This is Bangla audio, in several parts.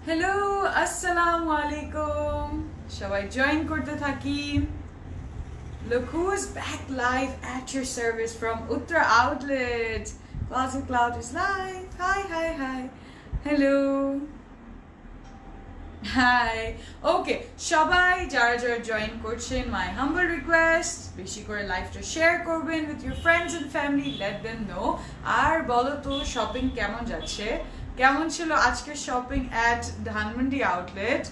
হ্যালো, আসসালামু আলাইকুম। সবাই জয়েন করতে থাকি। Look who's back live at your service from Uttar Outlet. Closet Cloud is live. Hi. Hello. Hi okay সবাই যারা যারা জয়েন করছেন মাই হাম্বল রিকোয়েস্ট বেশি করে লাইভটা শেয়ার করবেন with your friends and family let them know আর বলো তো শপিং কেমন যাচ্ছে কেমন ছিল আজকের শপিং অ্যাট ধানমন্ডি আউটলেট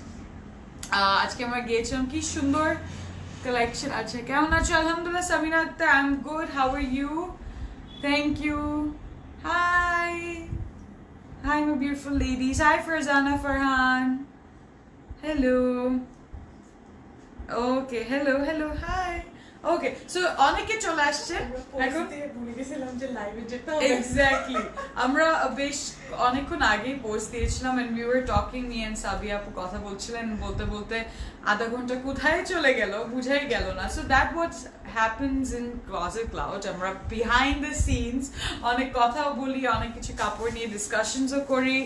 আজকে আমরা গিয়েছিলাম কি সুন্দর কালেকশন আছে কেমন আছো আলহামদুলিল্লাহ Samina Akter I am good how are you thank you hi my beautiful ladies hi Farzana Farhan hello okay hello hi okay so অনেকে চলে আসছে এখন ভুলে গেছিলাম যে লাইভে যেতে এক্স্যাক্টলি আমরা বেশ অনেকক্ষণ আগেই পোস্ট দিয়েছিলাম and we were talking me and Sabia আপু কথা বলছিলেন বলতে বলতে আধা ঘন্টা কোথায় চলে গেল বুঝাই গেল না so that what happens in closet cloud আমরা বিহাইন্ড দ্য সিনস অনেক কথাও বলি অনেক কিছু কাপড় নিয়ে ডিসকাশনসও করি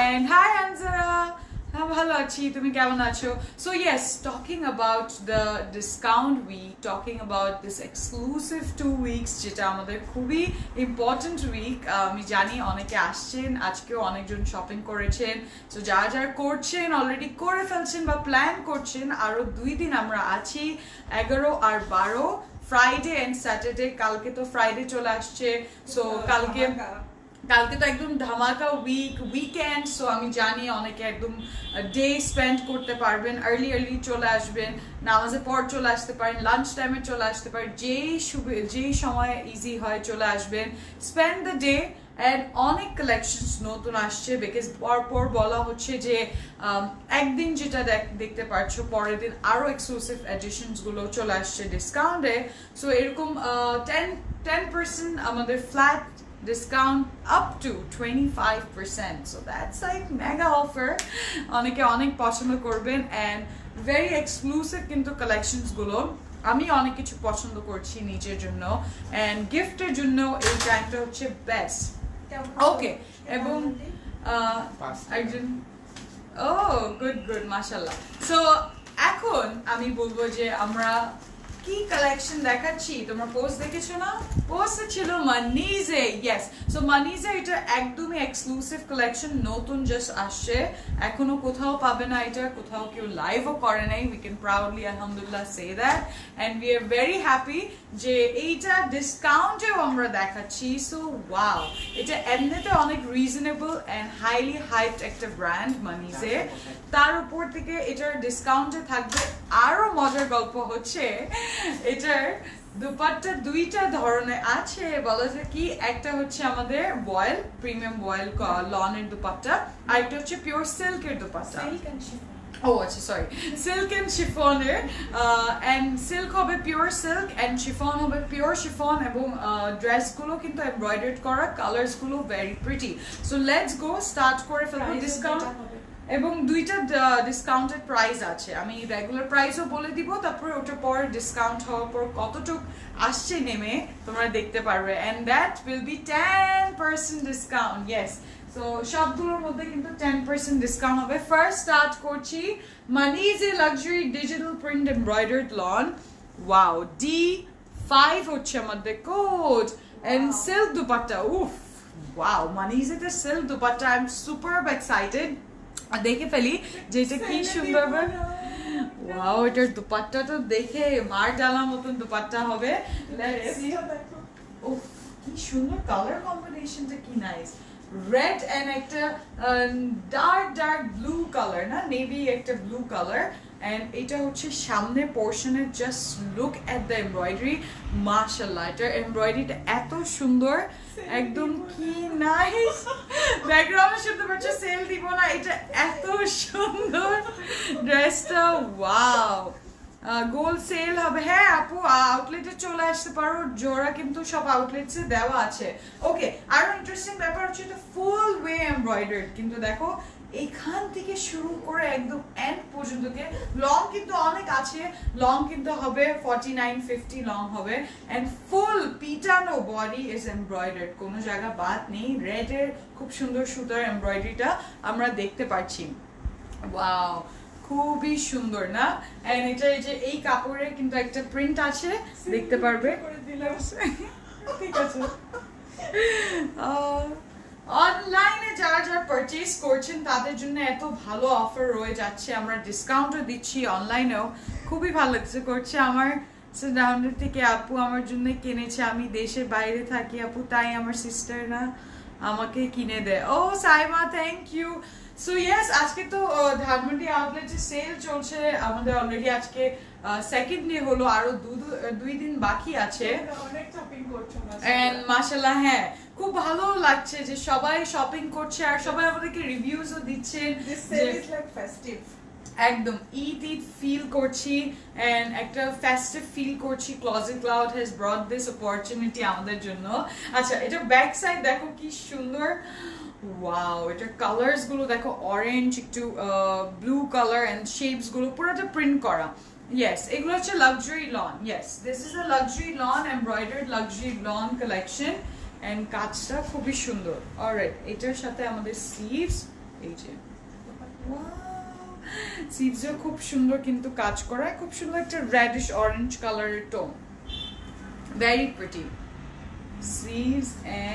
এন্ড হাই আনজারা হ্যাঁ ভালো আছি তুমি কেমন আছো so yes talking about the discount week talking about this exclusive 2 weeks যেটা আমাদের খুবই ইম্পর্টেন্ট উইক আমি জানি অনেকে আসছেন আজকেও অনেকজন শপিং করেছেন সো যারা যারা করছেন অলরেডি করে ফেলছেন বা প্ল্যান করছেন আরও 2 দিন আমরা আছি 11 আর 12 ফ্রাইডে অ্যান্ড স্যাটারডে কালকে তো ফ্রাইডে চলে আসছে সো কালকে তো একদম ধামাকা উইকেন্ড সো আমি জানি অনেকে একদম ডে স্পেন্ড করতে পারবেন আর্লি চলে আসবেন নামাজের পর চলে আসতে পারেন লাঞ্চ টাইমে চলে আসতে পারেন যেই সময় ইজি হয় চলে আসবেন স্পেন্ড দ্য ডে অ্যান্ড অনেক কালেকশনস নতুন আসছে বিকজ পরপর বলা হচ্ছে যে একদিন যেটা দেখতে পারছো পরের দিন আরও এক্সক্লুসিভ এডিশনসগুলো চলে আসছে ডিসকাউন্টে সো এরকম 10% আমাদের flat discount up to 25% so that's like mega offer অনেকে অনেক পছন্দ করবেন and very exclusive কিন্তু collections গুলো আমি অনেক কিছু পছন্দ করছি নিজের জন্য and গিফটের জন্য এই টাইমটা হচ্ছে বেস্ট ওকে এবং একজন ও গুড মাশাআল্লাহ সো এখন আমি বলবো যে আমরা কি কালেকশন দেখাচ্ছি তোমরা পোস্ট দেখেছো না পোস্টে ছিল মানিজে ইয়েস সো মানিজে এটা একদমই এক্সক্লুসিভ কালেকশন নতুন জাস্ট আসছে এখনো কোথাও পাবে না এটা কোথাও কেউ লাইভও করে নাই উই ক্যান প্রাউডলি আলহামদুলিল্লাহ say that and we are very happy যে এইটা ডিসকাউন্টেও আমরা দেখাচ্ছি সো ওয়াও এটা এমনিতে অনেক রিজনেবল অ্যান্ড হাইলি হাইপড একটা ব্র্যান্ড মানিজে তার উপর থেকে এটার ডিসকাউন্টে থাকবে আরো মজার গল্প হচ্ছে এটার দুপাট্টা দুইটা ধরনের আছে বলা যায় কি একটা হচ্ছে আমাদের বয়েল প্রিমিয়াম বয়েল লনের দুপাট্টা আর একটা হচ্ছে পিওর সিল্কের দুপাট্টা ও আচ্ছা সরি সিল্ক এন্ড শিফনের এন্ড সিল্ক হবে পিওর সিল্ক এন্ড শিফন হবে পিওর শিফন এবং ড্রেসগুলো কিন্তু এমব্রয়ডার্ড করা কালার্সগুলো very pretty so let's go start করে ফেলবো ডিসকাউন্ট এবং দুইটা ডিসকাউন্টেড প্রাইস আছে আমি রেগুলার প্রাইসও বলে দিব তারপরে ওটার পর ডিসকাউন্ট হওয়ার পর কতটুক আসছে নেমে তোমরা দেখতে পারবে and that will be 10% discount yes so সবগুলোর মধ্যে কিন্তু 10% ডিসকাউন্ট হবে ফার্স্ট স্টার্ট করছি মানিজে luxury digital print embroidered lawn wow D5 হচ্ছে আমাদের কোড এন্ড সিল্ক দুপাট্টা উফ ওয়াও মানিজেতে silk dupatta I am super excited দেখে ফেলি যে এটা কি সুন্দর ওয়াও এটার দুপাট্টা তো দেখে মার ডালার মতন দুপাট্টা হবে উফ কি সুন্দর কালার কম্বিনেশনটা কি নাইস রেড এন্ড একটা ডার্ক ব্লু কালার না নেভি একটা ব্লু কালার এন্ড এটা হচ্ছে সামনে পোর্শনে just look at the embroidery মাশাআল্লাহ এটার এমব্রয়ডারিটা এত সুন্দর একদম কি নাইস ব্যাকগ্রাউন্ডে শুনতে পাচ্ছ সেল দিব না এটা এত সুন্দর ড্রেসটা ওয়াও গোল সেল হবে হ্যাঁ আপু আউটলেটে চলে আসতে পারো জোড়া কিন্তু সব আউটলেটসে দেওয়া আছে ওকে আরো ইন্টারেস্টিং ব্যাপার হচ্ছে এটা ফুল ওয়ে এমব্রয়ডার্ড কিন্তু দেখো এখান থেকে শুরু করে একদম এন্ড পর্যন্ত লং কিন্তু অনেক আছে লং কিন্তু হবে 49-50 লং হবে এন্ড ফুল পিটানো বডি ইজ এমব্রয়ডার্ড কোনো জায়গা বাদ নেই রেড এর খুব সুন্দর সুতার এমব্রয়ডারিটা আমরা দেখতে পাচ্ছি ওয়াও, খুবই সুন্দর না? এন্ড এটা এই যে এই কাপড়ের কিন্তু একটা প্রিন্ট আছে, দেখতে পারবে। করে দিলাম ঠিক আছে অনলাইনে যারা যারা পারচেজ করছেন তাদের জন্য এত ভালো অফার রয়ে যাচ্ছে, আমরা ডিসকাউন্টও দিচ্ছি অনলাইনেও। খুবই ভালো লাগছে করছে আমার রাউন্ডের থেকে আপু আমার জন্য কিনেছে, আমি দেশের বাইরে থাকি আপু, তাই আমার সিস্টার না আমাকে কিনে দেয়। ও Saima, thank you. So yes, আজকে তো ধানমন্ডি আউটলেটে সেল চলছে আমাদের অলরেডি, আজকে সেকেন্ড ডে হলো, আরো দুই দিন বাকি আছে। অনেক শপিং করছো এন্ড মাশাআল্লাহ, হ্যাঁ খুব ভালো লাগছে যে সবাই শপিং করছে আর সবাই আমাদেরকে রিভিউজও দিচ্ছেন। This sale is like festive. একদম ঈদ ফিল করছি এন্ড একটা ফেস্টিভ ফিল করছি। Closet Cloud has brought this opportunity আমাদের জন্য। আচ্ছা, এটা ব্যাক সাইড দেখো কি সুন্দর, ওয়াও, এটা কালার্স গুলো দেখো, অরেঞ্জ, একটু ব্লু কালার এন্ড শেপস গুলো পুরোটা প্রিন্ট করা। Yes, এগুলো হচ্ছে luxury loan. Yes, this is a luxury lawn, embroidered luxury lawn collection and কাজটা খুবই সুন্দর। অলরাইট, এটার সাথে আমাদের স্লিভস, এই যে স্লিভসও খুব সুন্দর কিন্তু কাজ করা, খুব সুন্দর একটা রেডিশ অরেঞ্জ কালারের tone, very pretty sleeves.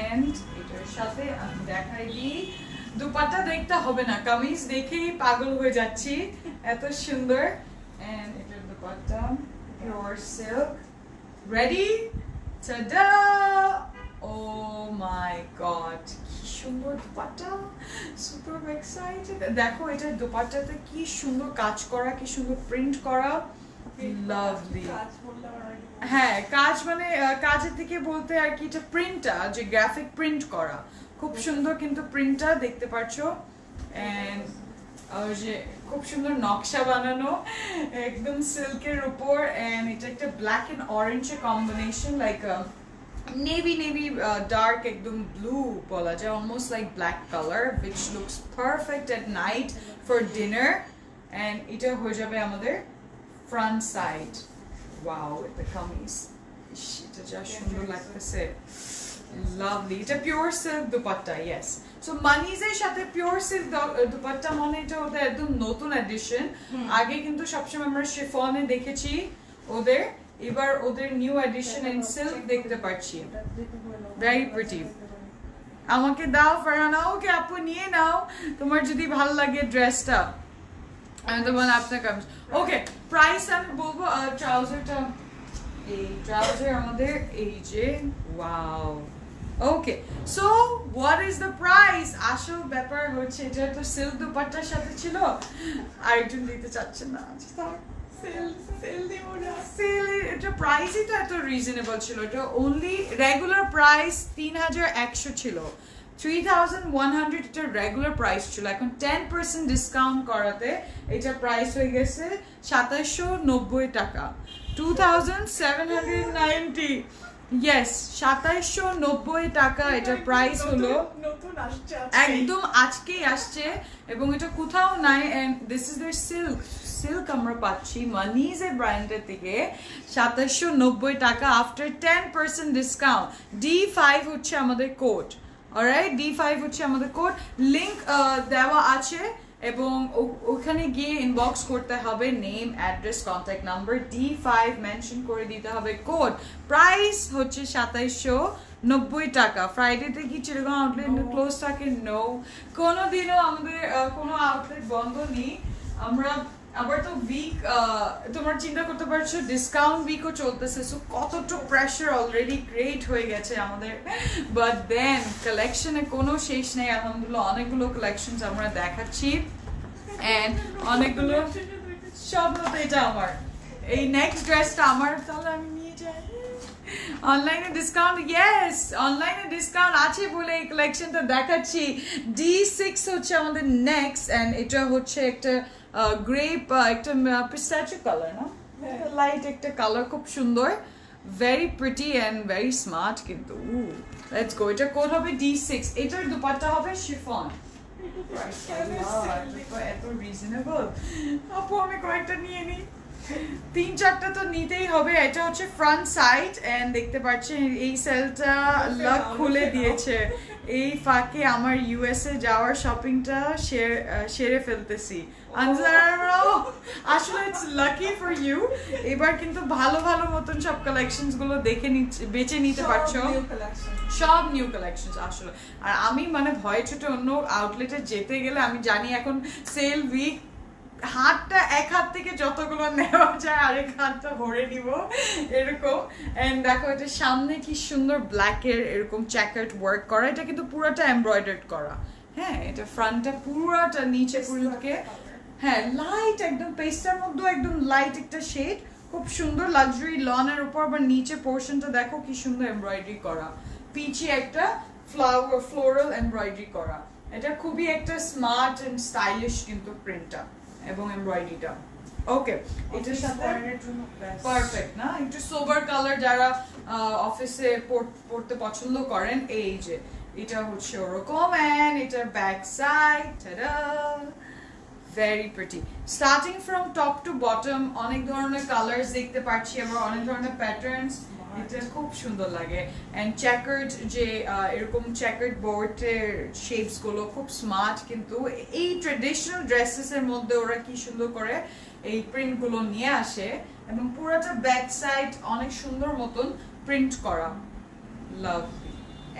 And এটার সাথে আমি দেখাই দিই, দুপাট্টা দেখতে হবে না, কামিজ দেখেই পাগল হয়ে যাচ্ছি, এত সুন্দর। And এটার দুপাট্টা pure silk, ready, tada! Oh my god, কি সুন্দর দুপাট্টা, সুপার এক্সাইটেড। দেখো এটার দুপাট্টাতে কি সুন্দর কাজ করা, কি সুন্দর প্রিন্ট করা, লাভলি। কাজ বললে আমার অনেক হ্যাঁ, কাজ মানে কাজের থেকে বলতে আর কি, এটা প্রিন্টটা যে গ্রাফিক প্রিন্ট করা, খুব সুন্দর কিন্তু প্রিন্টটা দেখতে পাচ্ছো। এন্ড যে খুব সুন্দর নকশা বানানো একদম সিল্কের উপর। এন্ড এটা একটা ব্ল্যাক এন্ড অরেঞ্জের কম্বিনেশন, লাইক নেভি ডার্ক, একদম ব্লু বলা যায়, almost like black colour, which looks perfect at night for dinner. And এটা হয়ে যাবে আমাদের ফ্রন্ট সাইড। ওয়াও, এটা কামিজ, এটা যা সুন্দর লাগতেছে, লাভলি। এটা pure silk dupatta, yes. So মানিজের সাথে পিওর সিল্ক দুপাট্টা মানে এটা ওদের একদম নতুন এডিশন। আগে কিন্তু সবসময় আমরা শিফনে দেখেছি ওদের, এবার ওদের নিউ এডিশন ইন সিল্ক দেখতে পাচ্ছি, ভেরি প্রিটি। আমাকে দাও ফারহানা, ওকে আপু নিয়ে নাও, তোমার যদি ভালো লাগে ড্রেসটা, আমি তো বললাম আপনার কামিজ। ওকে, প্রাইস আমি বলবো। ট্রাউজারটা, এই ট্রাউজার আমাদের এই যে, wow. Okay, so what is the price? আসল ব্যাপার হচ্ছে এটা তো সিল্ক দুপাট্টার সাথে ছিল, আরেকজন দিতে চাচ্ছে না, সেল সেল দিব না। সেল এটা প্রাইসই তো এত রিজনেবল ছিল, এটা অনলি রেগুলার প্রাইস 3100 ছিল, 3100 এটা রেগুলার প্রাইস ছিল, এখন 10% ডিসকাউন্ট করাতে এটা প্রাইস হয়ে গেছে 2790 টাকা, 2790। ইয়েস, 2790 টাকা এটার প্রাইস হলো, নতুন আসছে একদম আজকেই আসছে, এবং এটা কোথাও নাই। And this is their silk, silk আমরা পাচ্ছি মানিজের ব্র্যান্ডের থেকে 2790 টাকা আফটার 10% ডিসকাউন্ট। D5 হচ্ছে আমাদের কোড, অলরাইট, D5 হচ্ছে আমাদের কোড, লিংক দেওয়া আছে এবং ওখানে গিয়ে ইনবক্স করতে হবে, name, address, contact number, D5 mention করে দিতে হবে, কোড। প্রাইস হচ্ছে 2790 টাকা। ফ্রাইডেতে কি চিরগং আউটলেট ক্লোজ থাকে? নো, কোনোদিনও আমাদের কোনো আউটলেট বন্ধ নেই। আমরা আবার তো উইক, তোমরা চিন্তা করতে পারছো ডিসকাউন্ট উইকও চলতেছে, সো কতটা প্রেশার অলরেডি ক্রিয়েট হয়ে গেছে আমাদের, বাট দেন কালেকশনে কোনো শেষ নেই, আলহামদুলিল্লাহ অনেকগুলো কালেকশনস আমরা দেখাচ্ছি এন্ড অনেকগুলো, সব মতো এটা আমার, এই নেক্সট ড্রেসটা আমার, তাহলে আমি নিয়ে যাই। অনলাইনে ডিসকাউন্ট, ইয়েস অনলাইনে ডিসকাউন্ট আছে বলে এই কালেকশনটা দেখাচ্ছি। D6 হচ্ছে আমাদের নেক্সট, এন্ড এটা হচ্ছে একটা গ্রেপ, একটা পিস্তাচিও কালার, না লাইট একটা কালার, খুব সুন্দর, very pretty and very smart কিন্তু। লেটস গো, এটা কোড হবে D6, এটার দুপাট্টা হবে শিফন। এত রিজনেবল, আপু আমি কয়েকটা নিয়ে নিই। তিন চারটা তো নিতেই হবে। এটা হচ্ছে ফ্রন্ট সাইড এন্ড দেখতে পাচ্ছেন এই সেলটা লাক খুলে দিয়েছে। এই ফাঁকে আমার ইউএসএ যাওয়ার শপিংটা সেরে ফেলতেছি। আসলে ইটস লাকি ফর ইউ। এবার কিন্তু ভালো ভালো মতন সব কালেকশনস গুলো দেখে বেছে নিতে পারছো, সব নিউ কালেকশনস আসলে। আর আমি মানে ভয় ছোট অন্য আউটলেটে যেতে গেলে আমি জানি এখন সেল উইক, হাতটা এক হাত থেকে যতগুলো নেওয়া যায় আরেক হাতটা ভরে নিব এরকম। এন্ড দেখো এটা সামনে কি সুন্দর ব্ল্যাকের এরকম চ্যাকার্ড ওয়ার্ক করা, এটা কিন্তু পুরোটা এমব্রয়ডার্ড করা। হ্যাঁ, এটা ফ্রন্টটা পুরোটা নিচে পুরোকে হ্যাঁ লাইট একদম পেস্টার মধ্যে একদম লাইট একটা শেড, খুব সুন্দর লাক্সারি লনের উপর। আবার নিচে পোর্শনটা দেখো কি সুন্দর এমব্রয়ডারি করা, পিছে একটা ফ্লোরাল এমব্রয়ডারি করা। এটা খুবই একটা স্মার্ট এন্ড স্টাইলিশ কিন্তু প্রিন্টটা এবং এমব্রয়ডারিটা। ওকে, এটার সাথে পারফেক্ট না, একটু সোবার কালার যারা অফিসে পড়তে পছন্দ করেন, এই যে এটা হচ্ছে ওরকম। এন্ড এটার back side very pretty, starting from top to bottom অনেক ধরনের কালার্স দেখতে পাচ্ছি, আবার অনেক ধরনের প্যাটার্নস। এটা খুব সুন্দর লাগে। এন্ড চেকার্ড যে এরকম চেকার্ড বোর্ডের শেপস গুলো খুব স্মার্ট, কিন্তু এই ট্রেডিশনাল ড্রেসেস এর মধ্যে ওরা কি সুন্দর করে এই প্রিন্ট গুলো নিয়ে আসে, এবং পুরোটা ব্যাক সাইড অনেক সুন্দর মতন প্রিন্ট করা, লাভলি।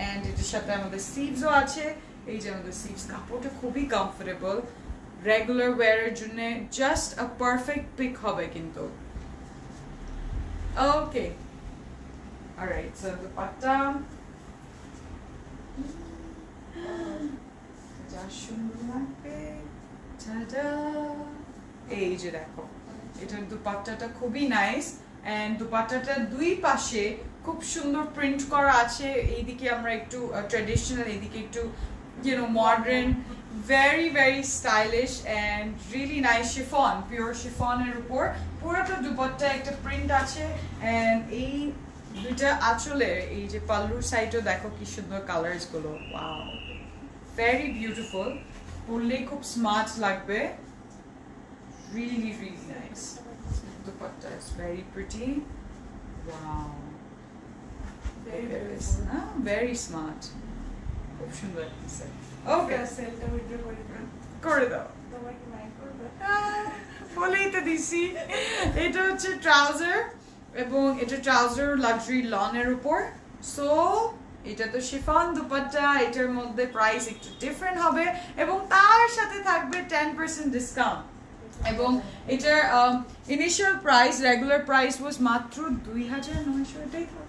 এন্ড এটার সাথে আমাদের স্লিভসও আছে। এই যে আমাদের স্লিভস, কাপড়টা খুবই কমফোর্টেবল, রেগুলার ওয়্যারের জন্য জাস্ট আ পারফেক্ট পিক হবে কিন্তু। ওকে, alright, so দুপাট্টা যা সুন্দর লাগবে, টাটা। এই যে দেখো এটার দুপাট্টাটা খুবই নাইস। এন্ড দুপাট্টাটা দুই পাশে খুব সুন্দর প্রিন্ট করা আছে। এইদিকে আমরা একটু ট্রেডিশনাল, এইদিকে একটু modern, very very stylish and really nice chiffon, pure chiffon এর উপর পুরোটা দুপাট্টা একটা প্রিন্ট আছে। এন্ড এই দুইটা আঁচলে এই যে পাল্লুর সাইডও দেখো কি সুন্দর কালার্স গুলো, ওয়াও, ভেরি বিউটিফুল। পরলেই খুব স্মার্ট লাগবে, really really nice. Dupatta is very pretty, wow, very smart, খুব সুন্দর লাগছে। ওকে, সেলটা উইথড্র করে দাও, তোমার কি মাইন্ড করবে? বলেই তো দিছি। এটা হচ্ছে ট্রাউজার, এবং এটা ট্রাউজার লাক্সারি লনের উপর। সো এটা তো শিফন দুপাট্টা, এটার মধ্যে প্রাইস একটু ডিফারেন্ট হবে, এবং তার সাথে থাকবে 10% ডিসকাউন্ট। এবং এটার ইনিশিয়াল প্রাইস, রেগুলার প্রাইস ওয়াজ মাত্র 2900, এটাই থাকতো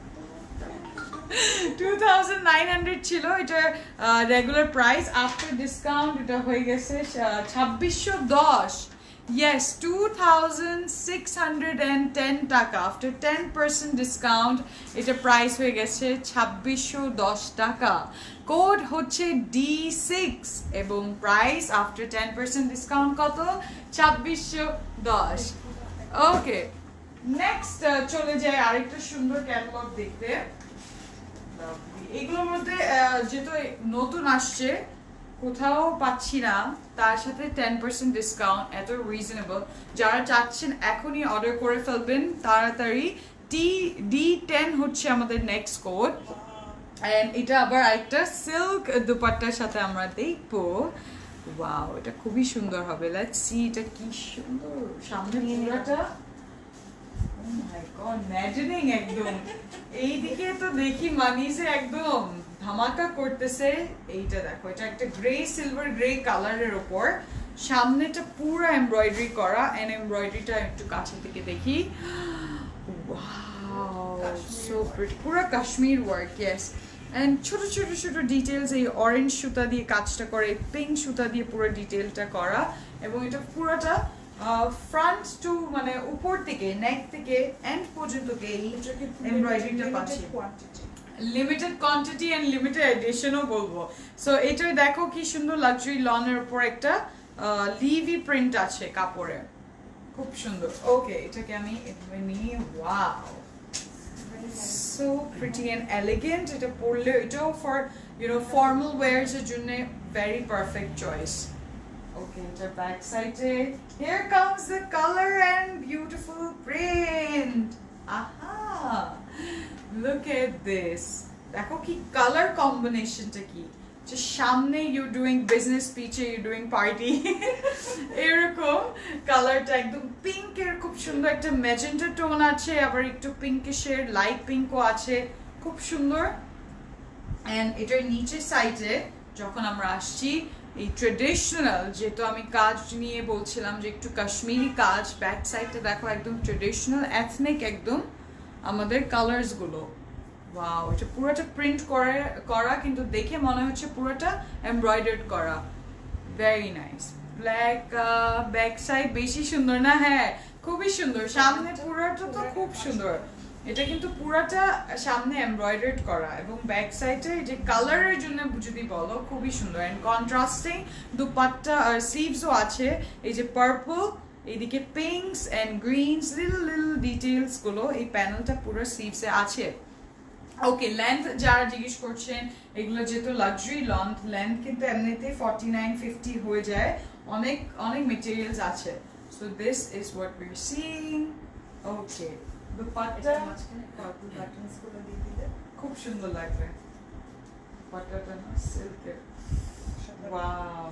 2900 ছিল এটা রেগুলার প্রাইস। আফটার ডিসকাউন্ট এটা হয়ে গেছে 2610, yes, 2610 টাকা। আফটার 10% ডিসকাউন্ট এটা প্রাইস হয়ে গেছে 2610 টাকা। কোড হচ্ছে D6 এবং প্রাইস আফটার 10% ডিসকাউন্ট কত? 2610। ওকে, নেক্সট চলে যায় আরেকটা সুন্দর ক্যাটালগ দেখতে। এগুলোর মধ্যে যেহেতু নতুন আসছে, কোথাও পাচ্ছি না, তার সাথে 10% ডিসকাউন্ট, এত রিজনেবল। যারা চাচ্ছেন এখনই অর্ডার করে ফেলবেন তাড়াতাড়ি। D10 হচ্ছে আমাদের নেক্সট কোড। এন্ড এটা আবার একটা সিল্ক দুপাট্টার সাথে আমরা দেখবো। ওয়াও, এটা খুবই সুন্দর হবে। লেটস সি এটা কি সুন্দর, সামনে পুরাটা ম্যাডেনিং একদম। এইদিকে তো দেখি মানিজে একদম ধামাকা করতেছে। এইটা দেখো, এটা একটা গ্রে সিলভার গ্রে কালারের উপর, সামনেটা পুরো এমব্রয়ডারি করা। এন্ড এমব্রয়ডারিটা একটু কাছে থেকে দেখি, ওয়াও, সো প্রিটি, পুরো কাশ্মীর ওয়ার্ক, ইয়েস। এন্ড ছোট ছোট ছোট ডিটেলস, এই অরেঞ্জ সুতা দিয়ে কাজটা করে, পিঙ্ক সুতা দিয়ে পুরো ডিটেলটা করা। এবং এটা পুরোটা ফ্রন্ট টু মানে উপর থেকে নেক থেকে এন্ড পর্যন্ত এই এমব্রয়ডারিটা পাচ্ছি। লিমিটেড কোয়ান্টিটি এন্ড লিমিটেড এডিশনও বলবো। সো এটা দেখো কি সুন্দর লাক্সারি লনের উপর একটা লিভি প্রিন্ট আছে কাপড়ে, খুব সুন্দর। ওকে, এটাকে আমি এভাবে নিয়ে, wow, so pretty and elegant. এটা পরলে এটাও ফর ফর্মাল ওয়্যারস এর জন্য very perfect choice. Okay, the back side. Here comes the color and beautiful print. Aha! Look at this. দেখো কি কালার কম্বিনেশনটা কি, যে সামনে ইউ ডুইং বিজনেস, পিছে ইউ ডুইং পার্টি, এরকম কালারটা একদম পিঙ্কের খুব সুন্দর একটা ম্যাজেন্টা টোন আছে, আবার একটু পিঙ্কিশের লাইট পিঙ্কও আছে, খুব সুন্দর। এন্ড এটার নিচের সাইডে যখন আমরা আসছি এই ট্রেডিশনাল, যেহেতু আমি কাজ নিয়ে বলছিলাম যে একটু কাশ্মীরি কাজ, ব্যাক সাইডটা দেখো একদম ট্রেডিশনাল এথনিক একদম আমাদের কালার্স গুলো। ওয়াও, এটা পুরোটা প্রিন্ট করা কিন্তু দেখে মনে হচ্ছে পুরোটা এমব্রয়ডার্ড করা। Very nice. Black back side বেশি সুন্দর না? হ্যাঁ, খুবই সুন্দর। সামনে পুরোটা তো খুব সুন্দর, এটা কিন্তু পুরোটা সামনে এমব্রয়ডার্ড করা, এবং ব্যাক সাইডে যে কালারের জন্য যদি বলো খুবই সুন্দর। এন্ড কন্ট্রাস্টিং দুপাট্টা আর স্লিভসও আছে, এই যে পার্পল, এইদিকে pinks and Greens, little details গুলো এই প্যানেলটা পুরো স্লিভসে আছে। ওকে, লেন্থ যারা জিজ্ঞেস করছেন, এগুলো যেহেতু লাক্সারি লেন্থ কিন্তু এমনিতে 49-50 হয়ে যায়, অনেক অনেক মেটেরিয়ালস আছে। So this is what we are seeing. Okay, dupatta মাঝখানে পার্পল বাটনস গুলো দিয়ে দিলে খুব সুন্দর লাগবে, পাট্টাটা না সিল্কের। ওয়াও,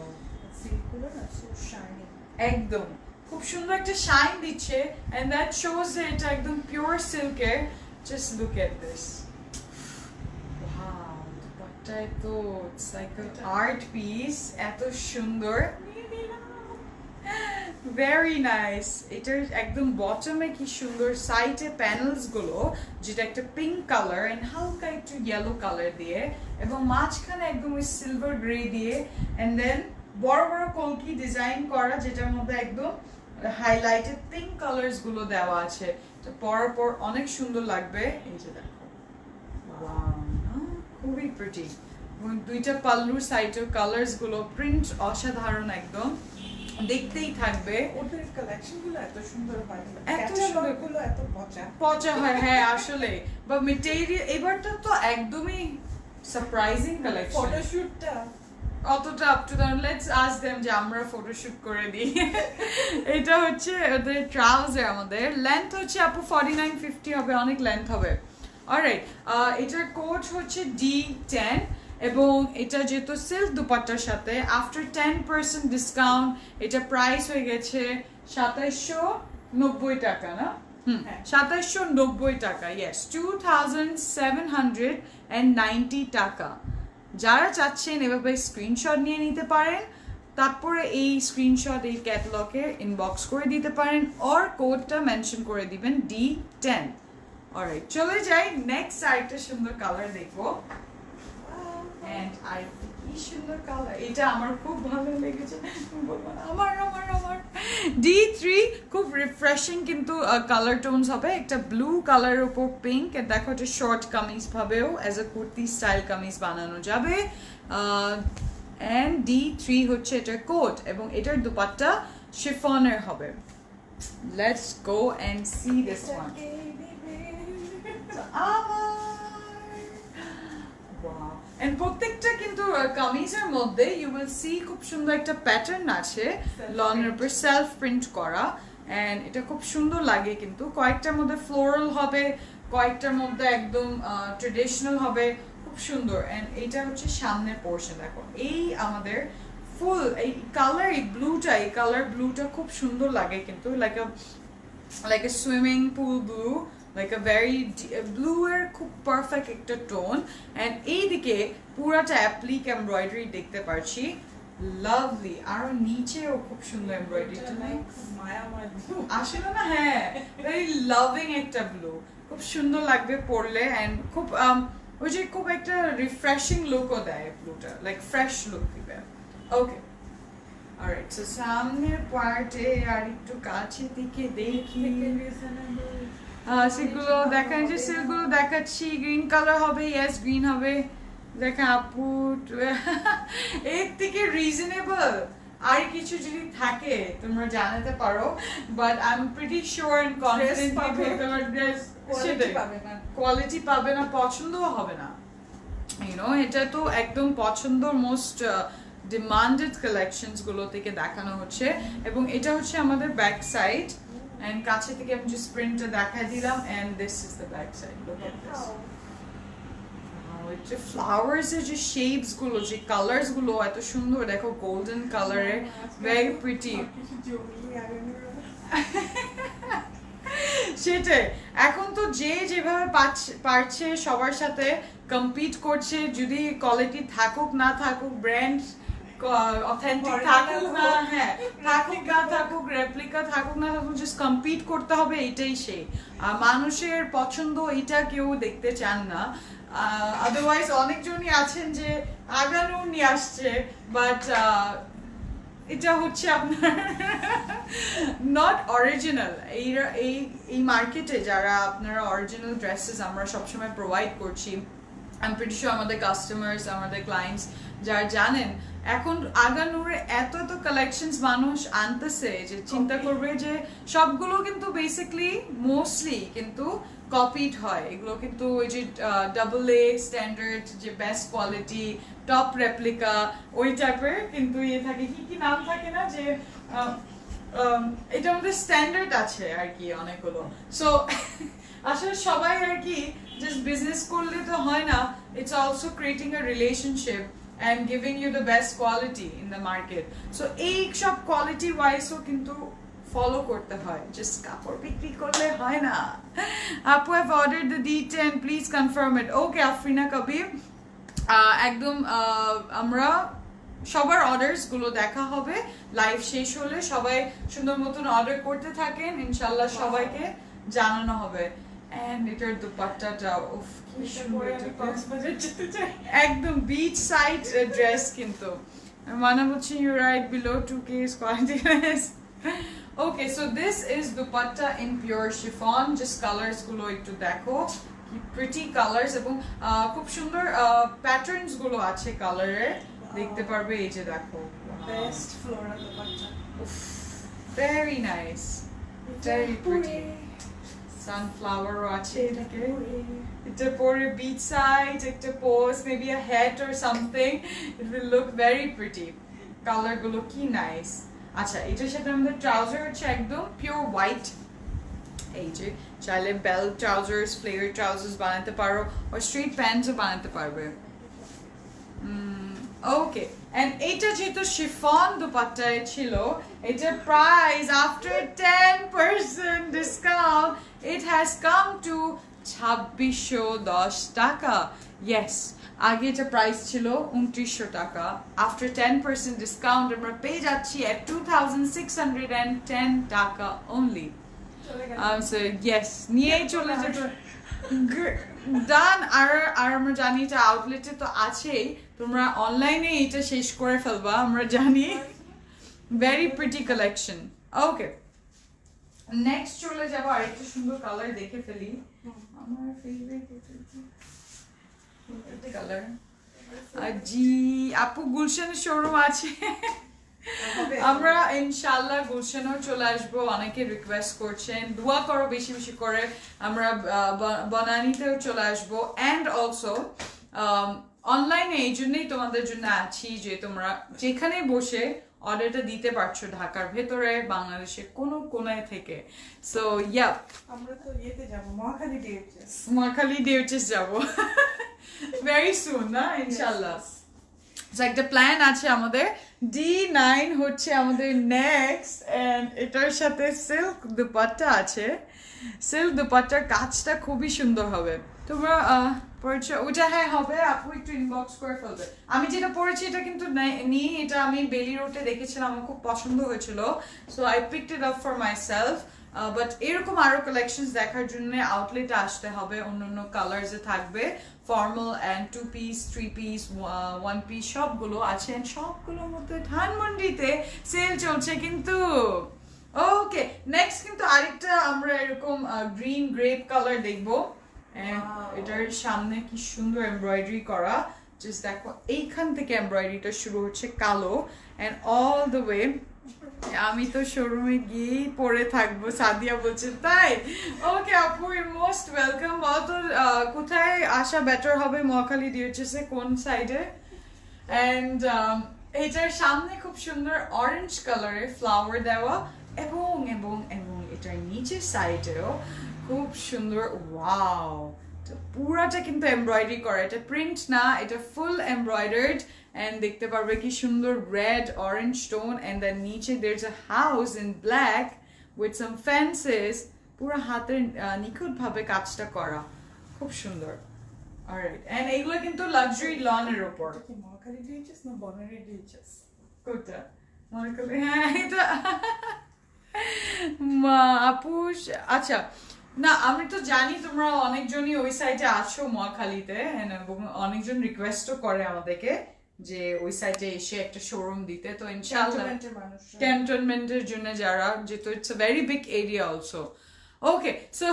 সিল্কগুলো না সো শাইনি, একদম খুব সুন্দর একটা শাইন দিচ্ছে, এন্ড দ্যাট শোজ যে এটা একদম পিওর সিল্কের। Just look at this. Wow, দুপাট্টায় তো it's like an art piece, এত সুন্দর। Very nice. এটার একদম বটমে কি সুন্দর সাইডে প্যানেলস গুলো, যেটা একটা পিঙ্ক কালার এন্ড হালকা একটু ইয়েলো কালার দিয়ে, এবং মাঝখানে একদম ওই সিলভার গ্রে দিয়ে, এন্ড দেন বড় বড় কলকি ডিজাইন করা, যেটার মধ্যে একদম হাইলাইটেড পিঙ্ক কালার্স গুলো দেওয়া আছে। এটা পরার পর অনেক সুন্দর লাগবে। এই যে দেখো, ওয়াও, খুবই প্রিটি। এবং দুইটা পাল্লুর সাইডের কালার্স গুলো প্রিন্ট অসাধারণ, একদম দেখতেই থাকবে। ওদের কালেকশন গুলো এত সুন্দর হয়, এত এত সুন্দর। গুলো এত পচা পচা হয়, হ্যাঁ আসলে, বা মেটেরিয়াল এবারটা তো একদমই সারপ্রাইজিং কালেকশন। ফটোশুটটা অতটা up to that, let's ask them যে আমরা ফটোশুট করে দিই। এটা হচ্ছে ওদের ট্রাউজার, আমাদের লেন্থ হচ্ছে আপু 49-50 হবে, অনেক লেন্থ হবে। অলরাইট, এটার কোড হচ্ছে D10, এবং এটা যেহেতু সিল্ক দুপাট্টার সাথে আফটার 10% ডিসকাউন্ট এটা প্রাইস হয়ে গেছে 2790 টাকা, না? হ্যাঁ। 2790 টাকা, ইয়েস, 2790 টাকা। যারা চাচ্ছেন এভাবে স্ক্রিনশট নিয়ে নিতে পারেন, তারপরে এই স্ক্রিনশট এই ক্যাটালগে ইনবক্স করে দিতে পারেন, অর কোডটা মেনশন করে দিবেন D10। অলরাইট, চলে যাই নেক্সট আরেকটা সুন্দর কালার দেখবো। এন্ড আরেকটা কি সুন্দর কালার, এটা আমার খুব ভালো লেগেছে, বলবো না, আমার D3 খুব রিফ্রেশিং কিন্তু কালার টোনস হবে। একটা ব্লু কালারের উপর পিঙ্ক, দেখো এটা শর্ট কামিজ ভাবেও as a kurti style kameez বানানো যাবে। এন্ড D3 হচ্ছে এটার কোট, এবং এটার দুপাট্টা শিফনের হবে। Let's go and see this one. And প্রত্যেকটা কিন্তু কামিজের মধ্যে ইউ উইল সি খুব সুন্দর একটা প্যাটার্ন আছে, লনের উপর সেলফ প্রিন্ট করা, এন্ড এটা খুব সুন্দর লাগে। কিন্তু কয়েকটার মধ্যে ফ্লোরাল হবে, কয়েকটার মধ্যে একদম ট্রেডিশনাল হবে, খুব সুন্দর। এন্ড এটা হচ্ছে সামনের পোর্শন, দেখো এই আমাদের ফুল এই কালার, এই ব্লুটা, এই কালার ব্লুটা খুব সুন্দর লাগে, কিন্তু like a swimming pool blue, like a very blue এর খুব পারফেক্ট একটা টোন। এন্ড এইদিকে পুরাটা অ্যাপ্লিক এমব্রয়ডারি দেখতে পাচ্ছি, লাভলি। আর নিচেও খুব সুন্দর এমব্রয়ডারি, মায়াময় ব্লু আসলে না? হ্যাঁ, ভেরি লাভিং একটা ব্লু, খুব সুন্দর লাগবে পরলে। এন্ড খুব ওই যে খুব একটা রিফ্রেশিং লুকও দেয় ব্লুটা, লাইক ফ্রেশ লুক দিবে। ওকে, অলরাইট, সো সামনের পার্টে আর একটু কাছে দিকে দেখি, সেগুলো দেখা, যে সিল্কগুলো দেখাচ্ছি। গ্রিন কালার হবে, ইয়েস গ্রিন হবে। দেখা আপু, এর থেকে রিজনেবল আর কিছু যদি থাকে তোমরা জানাতে পারো, but I am pretty sure and confident পাবে। তোমার ড্রেস পাবে না, কোয়ালিটি পাবে না, পছন্দও হবে না। এটা তো একদম পছন্দর মোস্ট ডিমান্ডেড কালেকশনস গুলো থেকে দেখানো হচ্ছে এবং এটা হচ্ছে আমাদের ব্যাক সাইড এন্ড কাছে থেকে আমি জাস্ট প্রিন্টটা দেখাই দিলাম and this is the back side look at this যে ফ্লাওয়ার্স এর যে শেপস গুলো যে কালার্স গুলো এত সুন্দর দেখো গোল্ডেন কালারে ভেরি প্রিটি সেটাই এখন তো যে যেভাবে পারছে সবার সাথে কম্পিট করছে যদি কোয়ালিটি থাকুক না থাকুক ব্র্যান্ড অথেন্টিক থাকুক না হ্যাঁ থাকুক না থাকুক রেপ্লিকা থাকুক না থাকুক জাস্ট কম্পিট করতে হবে এটাই সেই মানুষের পছন্দ এটা কেউ দেখতে চান না আদারওয়াইজ অনেকজনই আছেন যে আগানো নিয়ে আসছে বাট এটা হচ্ছে আপনার নট অরিজিনাল এই মার্কেটে যারা আপনারা অরিজিনাল ড্রেসেস আমরা সবসময় প্রোভাইড করছি আই এম প্রিটি শিওর আমাদের কাস্টমার্স আমাদের ক্লায়েন্টস যারা জানেন এখন আগানুরে এত এত কালেকশনস মানুষ আনতেছে যে চিন্তা করবে যে সবগুলো কিন্তু বেসিক্যালি মোস্টলি কিন্তু কপিড হয় এগুলো কিন্তু ওই যে ডাবল এ স্ট্যান্ডার্ড যে বেস্ট কোয়ালিটি টপ রেপ্লিকা ওই টাইপের কিন্তু ইয়ে থাকে কি নাম থাকে না যে এটার মধ্যে স্ট্যান্ডার্ড আছে আর কি অনেকগুলো সো আসলে সবাই আর কি জাস্ট বিজনেস করলে তো হয় না it's also creating a relationship and giving you the best quality in the market so এই সব কোয়ালিটি ওয়াইজও কিন্তু ফলো করতে হয় জাস্ট কাপড় বিক্রি করলে হয় না আপু have ordered the D10 please confirm it okay Afrina Kabir একদম আমরা সবার অর্ডারস গুলো দেখা হবে লাইভ শেষ হলে সবাই সুন্দর মতন অর্ডার করতে থাকেন ইনশাআল্লাহ সবাইকে জানানো হবে and এটার দুপাট্টাটা উফ কি সুন্দর একদম বিচ সাইড ড্রেস কিন্তু মানে বলছি you right below 2K quality okay so this is dupatta in pure chiffon just colours গুলো একটু দেখো কি প্রিটি কালার্স এবং খুব সুন্দর প্যাটার্নস গুলো আছে কালারে দেখতে পারবে এই যে দেখো best floral dupatta very nice very pretty sunflower আছে এটাকে এটা পরে beach side একটা pose maybe a hat or something it will look very pretty colour গুলো কি নাইস আচ্ছা এটার সাথে আমাদের ট্রাউজার হচ্ছে একদম পিওর হোয়াইট এই যে চাইলে বেল ট্রাউজার্স ফ্লেয়ার ট্রাউজার্স বানাতে পারো আর স্ট্রেট প্যান্টসও বানাতে পারবে ওকে and এটা যেহেতু শিফন দুপাট্টায় ছিল এটা price after 10% discount it has come to 2610 টাকা yes আগে এটা প্রাইস ছিল 2900 টাকা আফটার 10% ডিসকাউন্ট আমরা পেয়ে যাচ্ছি at 2610 টাকা only so yes নিয়ে চলে যেতে ডান আর আমরা জানি এটা আউটলেটে তো আছেই তোমরা অনলাইনে এটা শেষ করে ফেলবা আমরা জানি ভেরি প্রিটি কালেকশন ওকে নেক্সট চলে যাবো আরেকটা সুন্দর কালার দেখে ফেলি আমার ফেভারিট কালার জি আপু গুলশানের শোরুম আছে আমরা ইনশাআল্লাহ গুলশানেও চলে আসবো অনেকে রিকোয়েস্ট করছেন দোয়া করো বেশি বেশি করে আমরা বনানীতেও চলে আসবো এন্ড অলসো অনলাইনে এই জন্যই তোমাদের জন্য আছি যে তোমরা যেখানে বসে অর্ডারটা দিতে পারছো ঢাকার ভেতরে বাংলাদেশের কোনো কোনায় থেকে সো ইয়া আমরা তো ইয়েতে যাব মহাখালী ডিউচেস যাব ভেরি সুন না ইনশাআল্লাহ একটা প্ল্যান আছে আমাদের D9 হচ্ছে আমাদের নেক্সট এন্ড এটার সাথে সিল্ক দুপাট্টা আছে সিল্ক দুপাট্টার কাজটা খুবই সুন্দর হবে তোমরা পড়ছো ওটা হ্যাঁ হবে আপু একটু ইনবক্স করে ফেলবে আমি যেটা পড়েছি এটা কিন্তু নিয়ে এটা আমি বেলি রোডে দেখেছিলাম আমার খুব পছন্দ হয়েছিল so I picked it up for myself but এরকম আরো কালেকশনস দেখার জন্য আউটলেটে আসতে হবে অন্যান্য কালার্সে থাকবে formal and 2 piece 3 piece 1 piece সবগুলো আছে সবগুলোর মধ্যে ধানমন্ডিতে সেল চলছে কিন্তু ওকে নেক্সট কিন্তু আরেকটা আমরা এরকম গ্রিন গ্রেপ কালার দেখবো এটার সামনে কি সুন্দর এমব্রয়ডারি করা জাস্ট দেখো এইখান থেকে এমব্রয়ডারিটা শুরু হচ্ছে কালো এন্ড অল দ্য ওয়ে আমি তো শোরুমে গিয়েই পরে থাকবো সাদিয়া বলছে তাই ওকে আপু ইউ মোস্ট ওয়েলকাম বলতো কোথায় আসা বেটার হবে মহাখালী ডিউচেসে কোন সাইডে এন্ড এটার সামনে খুব সুন্দর অরেঞ্জ কালারের ফ্লাওয়ার দেওয়া এবং এবং এবং এটার নিচের সাইডেও খুব সুন্দর ওয়াও পুরাটা কিন্তু এমব্রয়ডারি করা এটা প্রিন্ট না এটা ফুল এমব্রয়ডার্ড এন্ড দেখতে পারবে কি সুন্দর red orange stone and then নিচে there is a house in black with some fences পুরো হাতের নিখুঁত ভাবে কাজটা করা খুব সুন্দর অলরাইট এন্ড এগুলো কিন্তু লাক্সারি লনের উপর এটা কি মহাখালী ডিএইচএস না বনানী ডিএইচএস? কোনটা মনে করলে হ্যাঁ এটা আপুস আচ্ছা না আমি তো জানি তোমরা অনেকজনই ওই সাইডে আছো মহাখালীতে এবং অনেকজন রিকোয়েস্টও করে আমাদেরকে যে ওই সাইডে এসে একটা শোরুম দিতে তো ইনশাআল্লাহ ক্যান্টনমেন্টের মানুষ ক্যান্টনমেন্টের জন্য যারা যেহেতু it's a very big area also okay so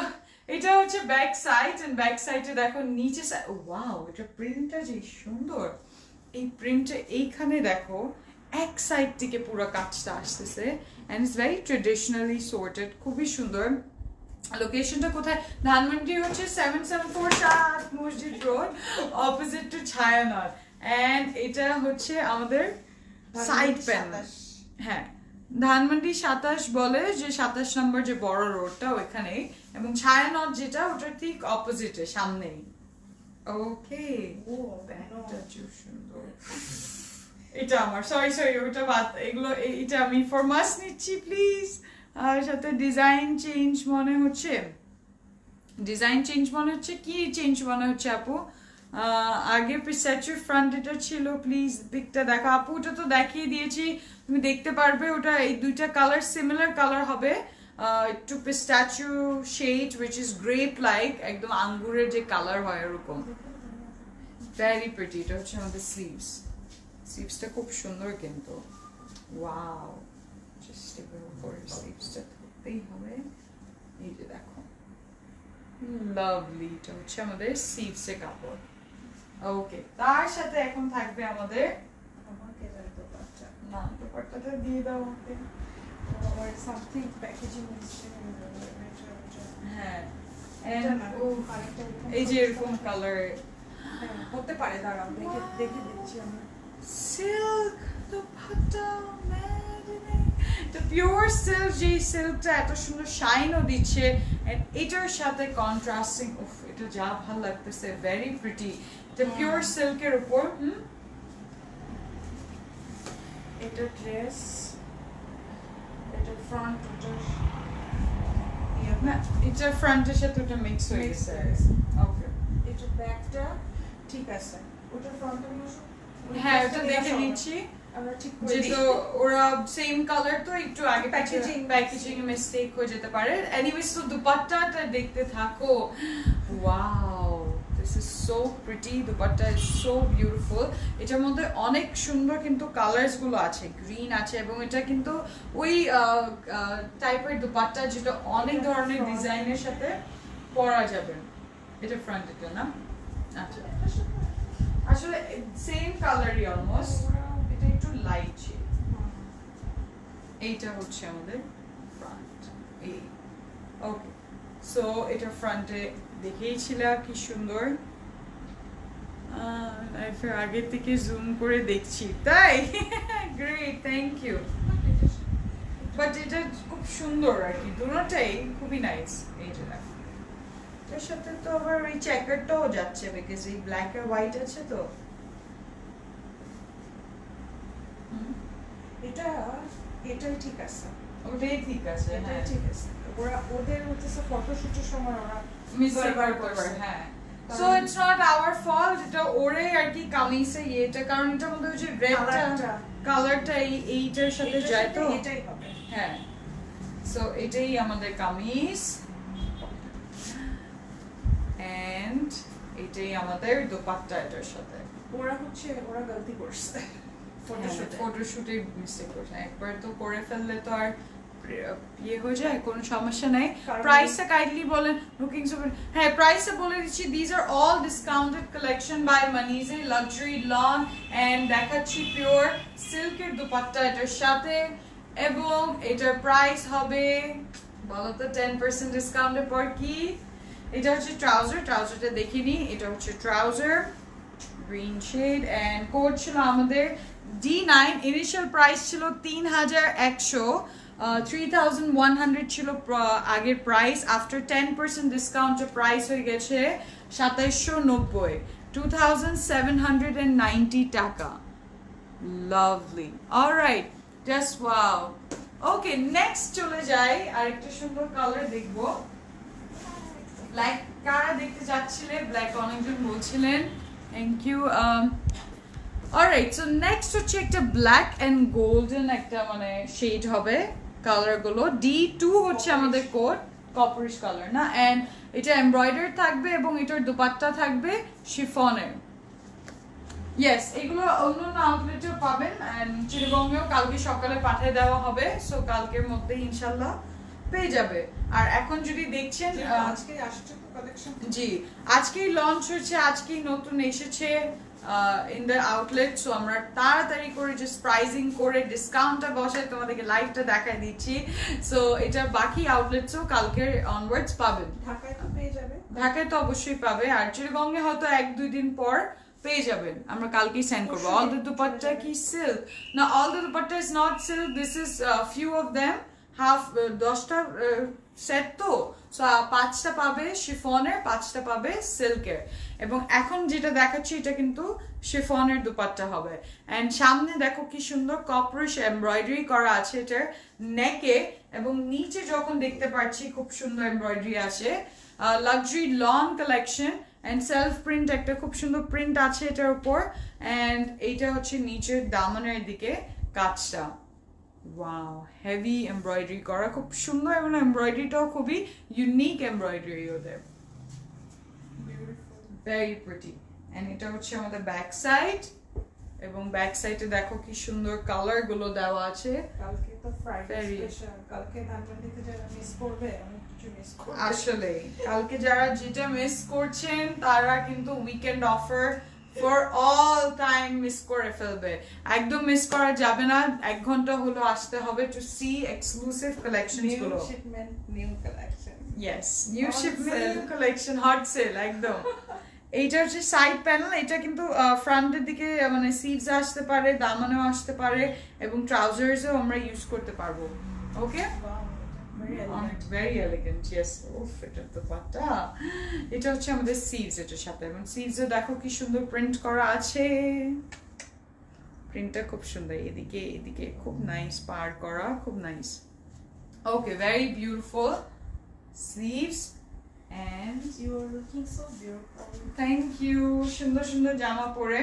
এটা হচ্ছে ব্যাক সাইড এন্ড ব্যাক সাইডে দেখো নিচে ওয়াও এটা প্রিন্টটা যে সুন্দর এই প্রিন্টে এইখানে দেখো এক সাইড থেকে পুরো কাজটা আসতেছে and it's very traditionally sorted খুবই সুন্দর লোকেশনটা কোথায় ধানমন্ডি হচ্ছে 7747 Masjid road opposite to Chhayanaut and এটা হচ্ছে আমাদের সাইড প্যানেল হ্যাঁ ধানমন্ডি 27 বলে যে 27 নম্বর যে বড় রোডটা ওইখানে এবং ছায়ানট যেটা ওটা ঠিক অপোজিটে সামনেই ওকে ও ব্যাগটা খুব সুন্দর এটা আমার সরি ওটা বাদ এগুলো এটা আমি ফরমাস নিচ্ছি প্লিজ আর সাথে ডিজাইন চেঞ্জ মনে হচ্ছে কি চেঞ্জ মনে হচ্ছে আপু আগে পিস্টাচিও ফ্রন্ট এটা ছিল প্লিজ পিকটা দেখো আপু ওটা তো দেখিয়ে দিয়েছি তুমি দেখতে পারবে ওটা এই দুইটা কালার সিমিলার কালার হবে একটু pistachio shade which is grape like একদম আঙ্গুরের যে কালার হয় এরকম ভেরি প্রিটি এটা হচ্ছে আমাদের স্লিভসটা খুব সুন্দর কিন্তু ওয়াও জাস্ট এবার উপরে স্লিভসটা ধরতেই হবে এই যে দেখো লাভলি এটা হচ্ছে আমাদের স্লিভসের কাপড় ওকে তার সাথে এখন থাকবে আমাদের আমাকে জানতো বাচ্চা না দুপাট্টাটা দিয়ে দাও আমাকে আবার সামথিং প্যাকেজিং হ্যাঁ এটা and না, ও আরেকটা এরকম এই যে এরকম কালার হ্যাঁ, হতে পারে দাঁড়াও দেখে দিচ্ছি আমি সিল্ক দুপাট্টা পিওর সিল্ক যে সিল্কটা এত সুন্দর শাইনও দিচ্ছে and এটার সাথে কন্ট্রাস্টিং উফ এটা যা ভালো লাগতেছে ভেরি প্রিটি এটা পিওর সিল্কের উপর এটা ড্রেস এটা ফ্রন্ট ওটা না এটা ফ্রন্টের সাথে ওটা মিক্স হয়ে Mix গেছে হয়ে গেছে। ওকে এটা ব্যাকটা ঠিক আছে ওটা ফ্রন্টে হ্যাঁ ওটা দেখে নিচ্ছি আমরা ঠিক করে যেহেতু ওরা সেম কালার তো একটু আগে Packaging প্যাকেজিং এ মিস্টেক হয়ে যেতে পারে এনিওয়েজ তো দুপাট্টাটা দেখতে থাকো wow this is so pretty dupatta is so beautiful এটার মধ্যে অনেক সুন্দর কিন্তু কালার্স গুলো আছে গ্রিন আছে এবং এটা কিন্তু ওই টাইপের দুপাট্টা যেটা অনেক ধরনের ডিজাইনের সাথে পরা যাবে এটা ফ্রন্ট এটা না আচ্ছা আসলে সেম কালারই অলমোস্ট এটা একটু লাইট শেড এইটা হচ্ছে আমাদের ফ্রন্ট এই ওকে সো এটা ফ্রন্টে দেখেইছিলা কি সুন্দর লাইফের আগের থেকে জুম করে দেখছি তাই গ্রেট থ্যাংক ইউ বাট এটা খুব সুন্দর আর কি দুটোটাই খুবই নাইস এইটা দেখো এটার সাথে তো আবার ওই চেকারটাও যাচ্ছে বিকজ এই ব্ল্যাক আর হোয়াইট আছে তো এটা এটাই ঠিক আছে ওটাই ঠিক আছে এটাই হ্যাঁ ঠিক আছে ওরা ওদের হচ্ছে ফটোশুটের সময় ওরা মিস্টেক ব্যবহার করতে করছে। পারে হ্যাঁ কারণ- so it's not our fault এটা ওরে আর কি কামিজে এটা কারণ এটার মধ্যে ওই যে রেডটা কালারটা। কালারটা এইটার সাথে এটার যায় সাথে তো এটাই হবে হ্যাঁ সো এটাই আমাদের কামিজ এন্ড এটাই আমাদের দোপাট্টা এটার সাথে ওরা গলতি করছে ফটোশুটে ফটোশুটে মিস্টেক করছে একবার তো করে ফেললে তো আর ইয়ে হয়ে যায় কোনো সমস্যা নাই কারণ- প্রাইসটা কাইন্ডলি বলেন লুকিং সো হ্যাঁ প্রাইসটা বলে দিচ্ছি these are all discounted collection by মানিজে লাক্সারি লন এন্ড দেখাচ্ছি পিওর সিল্কের দুপাট্টা এটার সাথে এবং এটার প্রাইস হবে বলো তো 10% ডিসকাউন্টের পর কি এটা হচ্ছে ট্রাউজারটা দেখিনি এটা হচ্ছে trouser green shade and code ছিল আমাদের D9, ইনিশিয়াল প্রাইস ছিল 3100, 3100 ছিল আগের প্রাইস, আফটার 10% ডিসকাউন্টের প্রাইস হয়ে গেছে 2790, 2790 টাকা। Lovely, alright, just wow. Okay, next চলে যাই, আরেকটা সুন্দর কালার দেখবো। ব্ল্যাক কারা দেখতে যাচ্ছিলে, ব্ল্যাক অনেকজন বলছিলেন, thank you. Alright, so next হচ্ছে একটা ব্ল্যাক এন্ড গোল্ডেন একটা মানে শেড হবে কালার গুলো। D2 হচ্ছে আমাদের কোড, কপারিশ কালার না, এন্ড এটা এমব্রয়ডারি থাকবে এবং এটার দুপাট্টা থাকবে শিফনের। ইয়েস, এগুলো অন্য আউটলেটেও পাবেন এন্ড চিরগঙ্গেও কালকে সকালে পাঠিয়ে দেওয়া হবে, সো কালকের মধ্যে ইনশাল্লাহ পেয়ে যাবে। আর এখন যদি দেখছেন আজকে আসছে তো কালেকশন, জি আজকেই লঞ্চ হয়েছে, আজকেই নতুন এসেছে ইন দ্য আউটলেট, সো আমরা তাড়াতাড়ি করে জাস্ট প্রাইজিং করে ডিসকাউন্টটা বসাই তোমাদেরকে লাইভটা দেখাই দিচ্ছি। সো এটা বাকি আউটলেটসও কালকের অনওয়ার্ডস পাবেন। ঢাকায় তো পেয়ে যাবে, ঢাকায় তো অবশ্যই পাবে, আর চিরগঙ্গে হয়তো 1-2 দিন পর পেয়ে যাবেন, আমরা কালকেই সেন্ড করবো। অল দ্য দুপাট্টা কি সিল্ক না, all the dupatta is not silk, this is few of them, half 10টা সেট, তো 5টা পাবে শিফনের, 5টা পাবে সিল্কের। এবং এখন যেটা দেখাচ্ছি এটা কিন্তু শিফনের দুপাট্টা হবে, এন্ড সামনে দেখো কি সুন্দর কপারিশ এমব্রয়ডারি করা আছে এটার নেকে, এবং নিচে যখন দেখতে পাচ্ছি খুব সুন্দর এমব্রয়ডারি আছে। Luxury long collection and self print, একটা খুব সুন্দর প্রিন্ট আছে এটার উপর, এন্ড এইটা হচ্ছে নিচের দামনের দিকে কাজটা। ওয়াও, হেভি এমব্রয়ডারি করা, খুব সুন্দর, এবং এমব্রয়ডারিটাও খুবই ইউনিক এমব্রয়ডারি ওদের, ভেরি প্রিটি। এন্ড এটা হচ্ছে আমাদের ব্যাক সাইড, এবং ব্যাক সাইডে দেখো কি সুন্দর কালার গুলো দেওয়া আছে। কালকে তো ফ্রাইডে স্পেশাল, কালকে ধানমন্ডিতে যারা মিস করবে অনেক কিছু মিস করবে। আসলে কালকে যারা যেটা মিস করছেন তারা কিন্তু weekend offer for all time miss করে ফেলবে, একদম মিস করা যাবে না। 1 ঘন্টা হলো আসতে হবে টু সি এক্সক্লুসিভ কালেকশনস গুলো। New shipment, new collection, yes, new Hot shipment, sale. New collection, hot sell একদম। এইটা হচ্ছে সাইড প্যানেল, এটা কিন্তু ফ্রন্টের দিকে মানে সিডস আসতে পারে, দামানেও আসতে পারে, এবং ট্রাউজার্সও আমরা ইউজ করতে পারবো। ওকে, ভেরি এলিগেন্ট, ইয়েস। উফ, এটা তো পাটা, এটা হচ্ছে আমাদের সিডস এটার সাথে, এবং সিডসে দেখো কি সুন্দর প্রিন্ট করা আছে, প্রিন্টটা খুব সুন্দর, এদিকে এদিকে খুব নাইস পার করা, খুব nice. Okay, very beautiful sleeves and you are looking so beautiful, thank you, সুন্দর সুন্দর জামা পরে,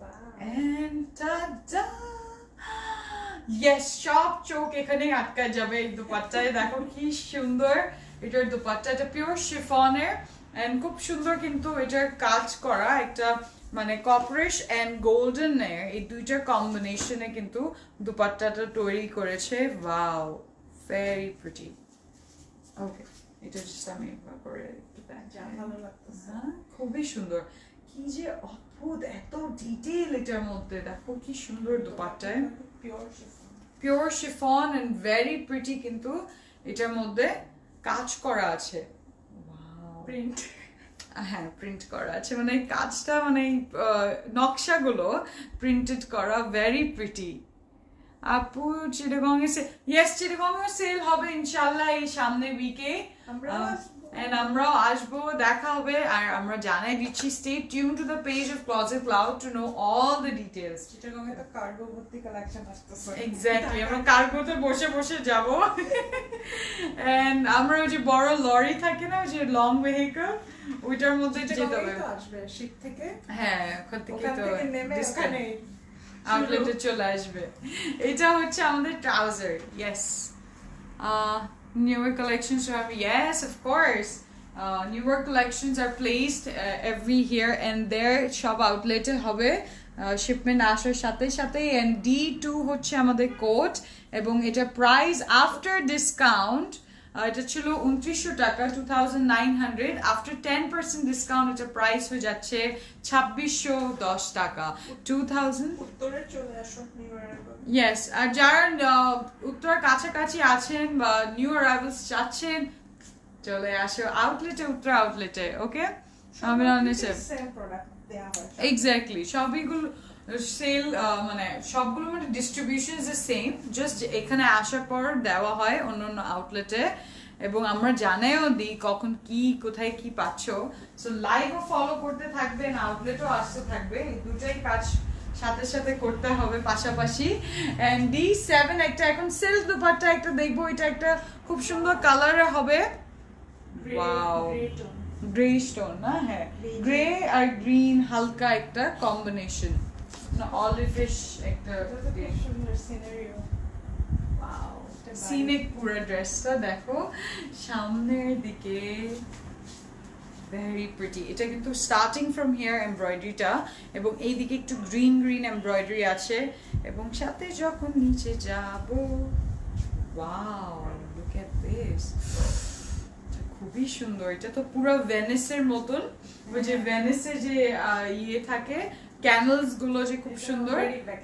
বাহ। and ta-da! Yes, সব চোখ এখানে আটকা যাবে এই দুপাট্টায়, দেখো কি সুন্দর এটার দুপাট্টা, এটা পিওর শিফনের এন্ড খুব সুন্দর, কিন্তু এটার কাজ করা একটা মানে কপারিশ এন্ড গোল্ডেন এর এই দুইটার কম্বিনেশনে কিন্তু দুপাট্টাটা তৈরি করেছে। Wow, very pretty. ওকে, এটা জাস্ট আমি একবার করে একটু যা ভালো লাগতেছে, খুবই সুন্দর, কি যে অদ্ভুত, এত ডিটেইল এটার মধ্যে, দেখো কি সুন্দর দুপাট্টায়, pure chiffon, pure chiffon and very pretty, কিন্তু এটার মধ্যে কাজ করা আছে। প্রিন্ট, হ্যাঁ, প্রিন্ট করা আছে, মানে কাজটা মানে নকশাগুলো প্রিন্টেড করা, ভেরি প্রিটি। আপু চিটাগংয়ে ইয়েস, চিটাগংয়ে সেল হবে ইনশাআল্লাহ এই সামনে উইকে, and আমরাও আসবো, দেখা হবে, আর আমরা জানাই দিচ্ছি stay tuned to the page of Closet Cloud to know all the details. চিটাগংয়ে তো কার্গো ভর্তি কালেকশন আসতেছে, এক্স্যাক্টলি, আমরা কার্গোতে বসে বসে যাব, and আমরা ওই যে বড় লরি থাকে না, ওই যে লং ভেহিকল, ওইটার মধ্যে যেতে হবে। তো আসবে শীত থেকে, হ্যাঁ, ওখান থেকে ওখান তো থেকে নেমে ওখানে আউটলেটে চলে আসবে। এটা হচ্ছে আমাদের trouser, yes. Newer collections are, yes, of course. Newer collections are placed every here and there, সব আউটলেটে হবে শিপমেন্ট আসার সাথে সাথে। and D2 হচ্ছে আমাদের কোড, এবং এটা প্রাইস আফটার ডিসকাউন্ট, এটা ছিল 2900 টাকা, 2900, আফটার 10% ডিসকাউন্ট এটা প্রাইস হয়ে যাচ্ছে 2610 টাকা, 2000। উত্তরে চলে আসো, নিউ অ্যারাইভাল, ইয়েস, আর যারা উত্তর কাছাকাছি আছেন বা নিউ অ্যারাইভালস চাচ্ছেন, চলে আসো আউটলেটে, উত্তর আউটলেটে। ওকে, আমি অনেক সেম প্রোডাক্ট, দেয়া হয় এক্স্যাক্টলি সবগুলো সেল মানে সবগুলো মানে distribution is the same, just এখানে আসার পর দেওয়া হয় অন্য অন্য আউটলেটে, এবং আমরা জানাইও দিই কখন কি কোথায় কি পাচ্ছ। সো লাইভও ফলো করতে থাকবেন, আউটলেটও আসতে থাকবে, এই দুটাই কাজ সাথে সাথে করতে হবে পাশাপাশি। এন্ড D7 একটা এখন সিল্ক দুপাট্টা একটা দেখবো, এটা একটা খুব সুন্দর কালারে হবে, ওয়াও গ্রে স্টোন না, হ্যাঁ গ্রে আর গ্রিন হালকা একটা কম্বিনেশন, না অলিভিশ একটা সুন্দর সিনারিও। সিনিক পুরো ড্রেসটা দেখো সামনের দিকে, ভেরি প্রিটি। এটা কিন্তু স্টার্টিং ফ্রম হিয়ার এমব্রয়ডারিটা, এবং এইদিকে একটু গ্রিন গ্রিন এমব্রয়ডারি আছে, এবং সাথে যখন নিচে যাব, ওয়াও লুক এট দিস, খুবই সুন্দর। এটা তো পুরো ভেনিসের মতন, ওই যে ভেনিসে যে ইয়ে থাকে ক্যানেলস গুলো যে খুব সুন্দর,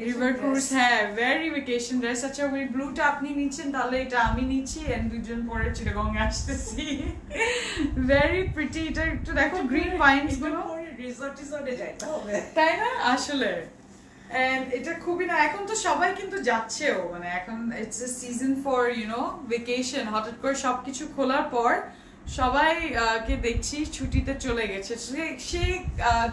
রিভার ক্রুজ, হ্যাঁ ভেরি ভ্যাকেশন ড্রেস। আচ্ছা ওই ব্লুটা আপনি নিচ্ছেন, তাহলে এটা আমি নিচ্ছি, এন্ড দুজন পরে চিটাগং এ আসতেছি, ভেরি প্রিটি। এটা একটু দেখো গ্রিন পাইনস গুলো, রিসর্টে যাইতে হবে তাই না আসলে। এন্ড এটা খুবই না, এখন তো সবাই কিন্তু যাচ্ছেও, মানে এখন it's a season for you know vacation, হঠাৎ করে সবকিছু খোলার পর সবাই কে দেখছি ছুটিতে চলে গেছে, সে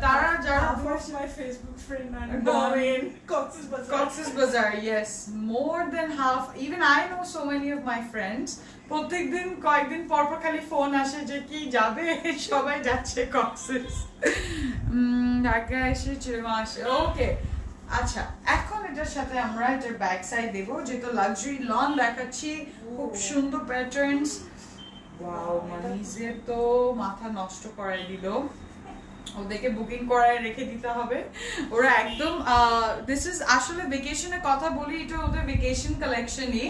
তারা যারা my Facebook friend and going Cox's Bazar. Bazaar, yes, more than half, even I know so many of my friends, প্রত্যেকদিন কয়েকদিন পর পর খালি ফোন আসে যে কি যাবে, সবাই যাচ্ছে কক্সেস, ঢাকা এসে চিরমা আসে। ওকে আচ্ছা, এখন এটার সাথে আমরা এটার ব্যাক সাইড দেবো, যেহেতু লাক্সারি লন দেখাচ্ছি, খুব সুন্দর প্যাটার্নস। ওয়াও মানিজের তো মাথা নষ্ট করাই দিল, ওদেরকে বুকিং করায় রেখে দিতে হবে, ওরা একদম দিস ইজ আসলে ভেকেশনের কথা বলি, এটা ওদের ভেকেশন কালেকশনই,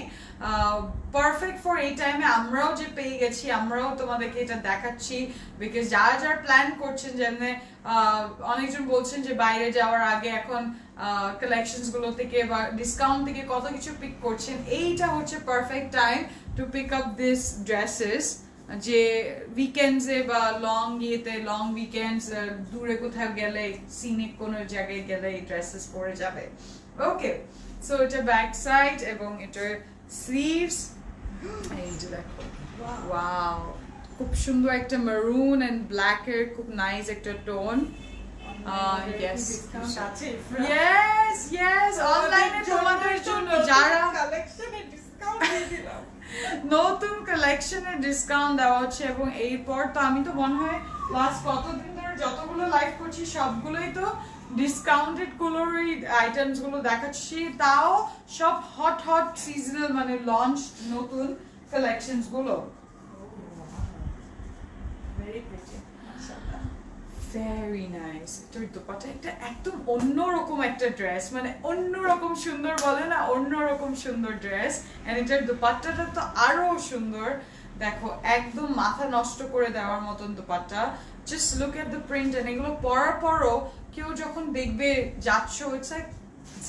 পারফেক্ট ফর এই টাইমে। আমরাও যে পেয়ে গেছি, আমরাও তোমাদেরকে এটা দেখাচ্ছি, বিকজ যারা যারা প্ল্যান করছেন, যেমন অনেকজন বলছেন যে বাইরে যাওয়ার আগে এখন কালেকশনস গুলো থেকে বা ডিসকাউন্ট থেকে কত কিছু পিক করছেন, এইটা হচ্ছে perfect time to pick up this dresses, যে উইকেন্ডসে বা লং ইয়েতে, লং উইকেন্ডস দূরে কোথাও গেলে, সিনিক কোনো জায়গায় গেলে এই ড্রেসেস পরে যাবে। ওকে সো এটা ব্যাক সাইড এবং এটার স্লিভস, এই যে দেখো ওয়াও খুব সুন্দর একটা মেরুন এন্ড ব্ল্যাক এর খুব নাইস একটা টোন। yes yes yes অনলাইনে তোমাদের জন্য যারা কালেকশনে ডিসকাউন্ট দিয়ে দিলাম, নতুন কালেকশনের ডিসকাউন্ট দেওয়া হচ্ছে, এবং এরপর তো আমি তো মনে হয় লাস্ট কতদিন ধরে যতগুলো লাইভ করছি সবগুলোই তো ডিসকাউন্টেড গুলোর আইটেমস গুলো দেখাচ্ছি, তাও সব হট হট সিজনাল মানে লঞ্চ নতুন কালেকশনস গুলো। ভেরি প্রিটি মাশাআল্লাহ, ভেরি নাইস। এটার দোপাট্টা একটা একদম অন্যরকম একটা ড্রেস, মানে অন্যরকম সুন্দর বলে না, অন্যরকম সুন্দর ড্রেস, এন্ড এটার দোপাট্টাটা তো আরো সুন্দর, দেখো একদম মাথা নষ্ট করে দেওয়ার মতন dupatta, just look at the print, and এগুলো পরার পরও কেউ যখন দেখবে যাচ্ছ, it's like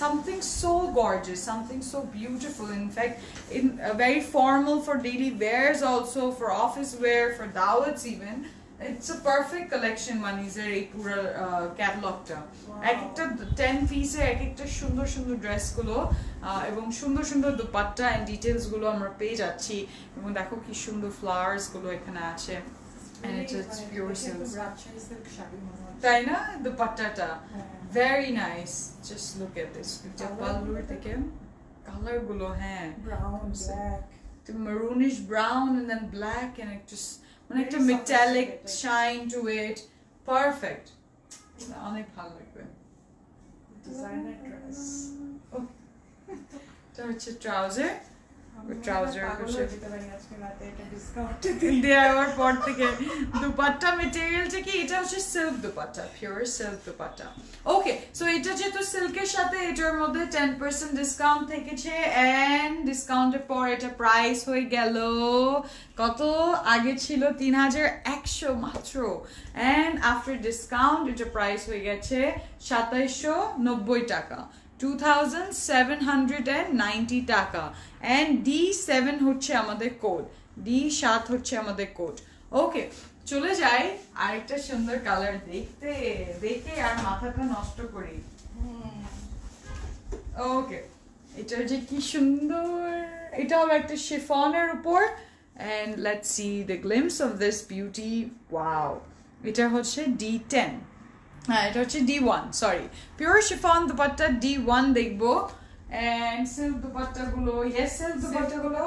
something so gorgeous, something so beautiful, in fact in very formal for daily wears, also for office wear, for dawats even. It's a perfect collection মানিজের এই পুরো ক্যাটালগটা, এক একটা 10 পিসের এক একটা সুন্দর সুন্দর ড্রেস গুলো এবং সুন্দর সুন্দর দুপাট্টা এন্ড ডিটেইলস গুলো আমরা পেয়ে যাচ্ছি, এবং দেখো কি সুন্দর ফ্লাওয়ার্স গুলো এখানে আছে, and it's pure silk, তাই না দুপাট্টাটা very nice, just look at this, এটা পাল্লুর থেকে কালার গুলো, হ্যাঁ brown black, the maroonish brown and then black, and it just মানে একটা metallic shine to it, perfect, অনেক ভালো লাগবে। ডিজাইনার ড্রেস, এটা হচ্ছে ট্রাউজার, ট্রাউজার দেওয়ার পর থেকে দুপাট্টা মেটেরিয়ালটা কি, এটা হচ্ছে silk dupatta, pure silk dupatta. Okay so এটা যেহেতু সিল্কের সাথে এটার মধ্যে 10% ডিসকাউন্ট থেকেছে, এন্ড ডিসকাউন্টের পর এটা প্রাইস হয়ে গেল কত, আগে ছিল 3100 মাত্র, এন্ড আফটার ডিসকাউন্ট এটা প্রাইস হয়ে গেছে 2790 টাকা, 2790 টাকা, এন্ড D7 হচ্ছে আমাদের কোড, D7 হচ্ছে আমাদের কোড। ওকে চলে যাই আরেকটা সুন্দর কালার দেখতে দেখে আর মাথাটা নষ্ট করি। ওকে, এটা যে কি সুন্দর, এটা হবে একটা শিফনের উপর। and let's see the glimpse of this beauty. wow, এটা হচ্ছে D10, হ্যাঁ এটা হচ্ছে D1, sorry, pure chiffon dupatta D1 দেখবো। and সিল্ক দুপাট্টা গুলো, yes সিল্ক দুপাট্টা গুলো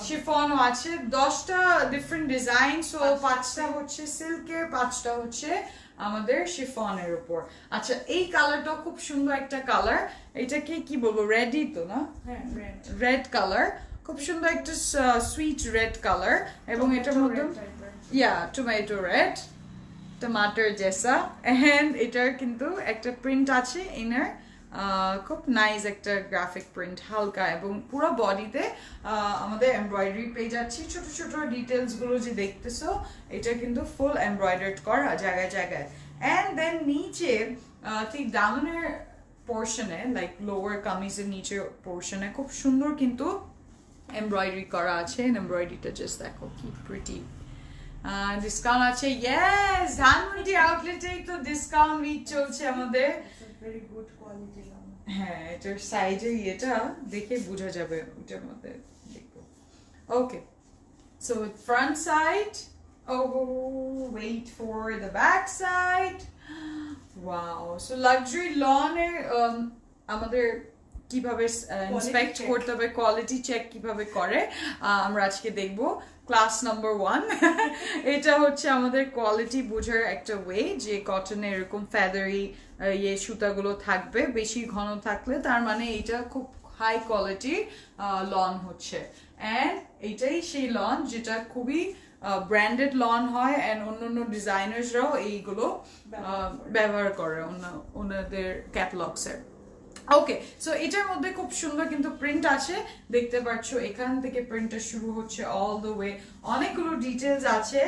শিফনও আছে, 10টা ডিফারেন্ট ডিজাইন। সো 5টা হচ্ছে সিল্কের, 5টা হচ্ছে আমাদের শিফনের উপর। আচ্ছা, এই কালারটা খুব সুন্দর একটা কালার, এটাকে কি বলবো, রেডই তো না, রেড কালার, খুব সুন্দর একটা সুইট রেড কালার, এবং এটার মধ্যে টমেটো রেড, টমাটোর জেসা, এন্ড এটার কিন্তু একটা প্রিন্ট আছে ইনার, খুব নাইস একটা গ্রাফিক প্রিন্ট, হালকা, এবং পুরো বডিতে আমাদের এমব্রয়ডারি পেয়ে যাচ্ছি। ছোট ছোট ডিটেলস গুলো যে দেখতেছো, এটা কিন্তু ফুল এমব্রয়ডার্ড করা জায়গায় জায়গায়। এন্ড দেন নিচে ঠিক ডাউনের পোর্শনে, লাইক লোয়ার কামিজের নিচের পোর্শনে খুব সুন্দর কিন্তু এমব্রয়ডারি করা আছে। এমব্রয়ডারিটা জাস্ট দেখো কি প্রিটি। ডিসকাউন্ট আছে, ইয়েস, ধানমন্ডি আউটলেটেই তো ডিসকাউন্ট উইক চলছে আমাদের। Very good quality. হ্যাঁ, এটার সাইজে এটা দেখে বোঝা যাবে, ওটার মধ্যে দেখবো। Okay, so front side, wait for the back side. Wow, so luxury লনের আমাদের কিভাবে ইন্সপেক্ট করতে হবে, কোয়ালিটি চেক কিভাবে করে, আমরা আজকে দেখবো। ক্লাস নাম্বার 1 এটা হচ্ছে আমাদের কোয়ালিটি বোঝার একটা ওয়ে, যে কটনে এরকম ফেদারি সুতাগুলো থাকবে, বেশি ঘন থাকলে তার মানে এটা খুব হাই কোয়ালিটি লন হচ্ছে। অ্যান্ড এটাই সেই লন যেটা খুবই ব্র্যান্ডেড লন হয়, অ্যান্ড অন্য ডিজাইনার্সরাও এইগুলো ব্যবহার করে ওনাদের ক্যাটালগসের। ওকে, সো এটার মধ্যে খুব সুন্দর কিন্তু প্রিন্ট আছে, দেখতে পাচ্ছ এখান থেকে প্রিন্টটা শুরু হচ্ছে অল দ্য ওয়ে, অনেকগুলো ডিটেলস আছে।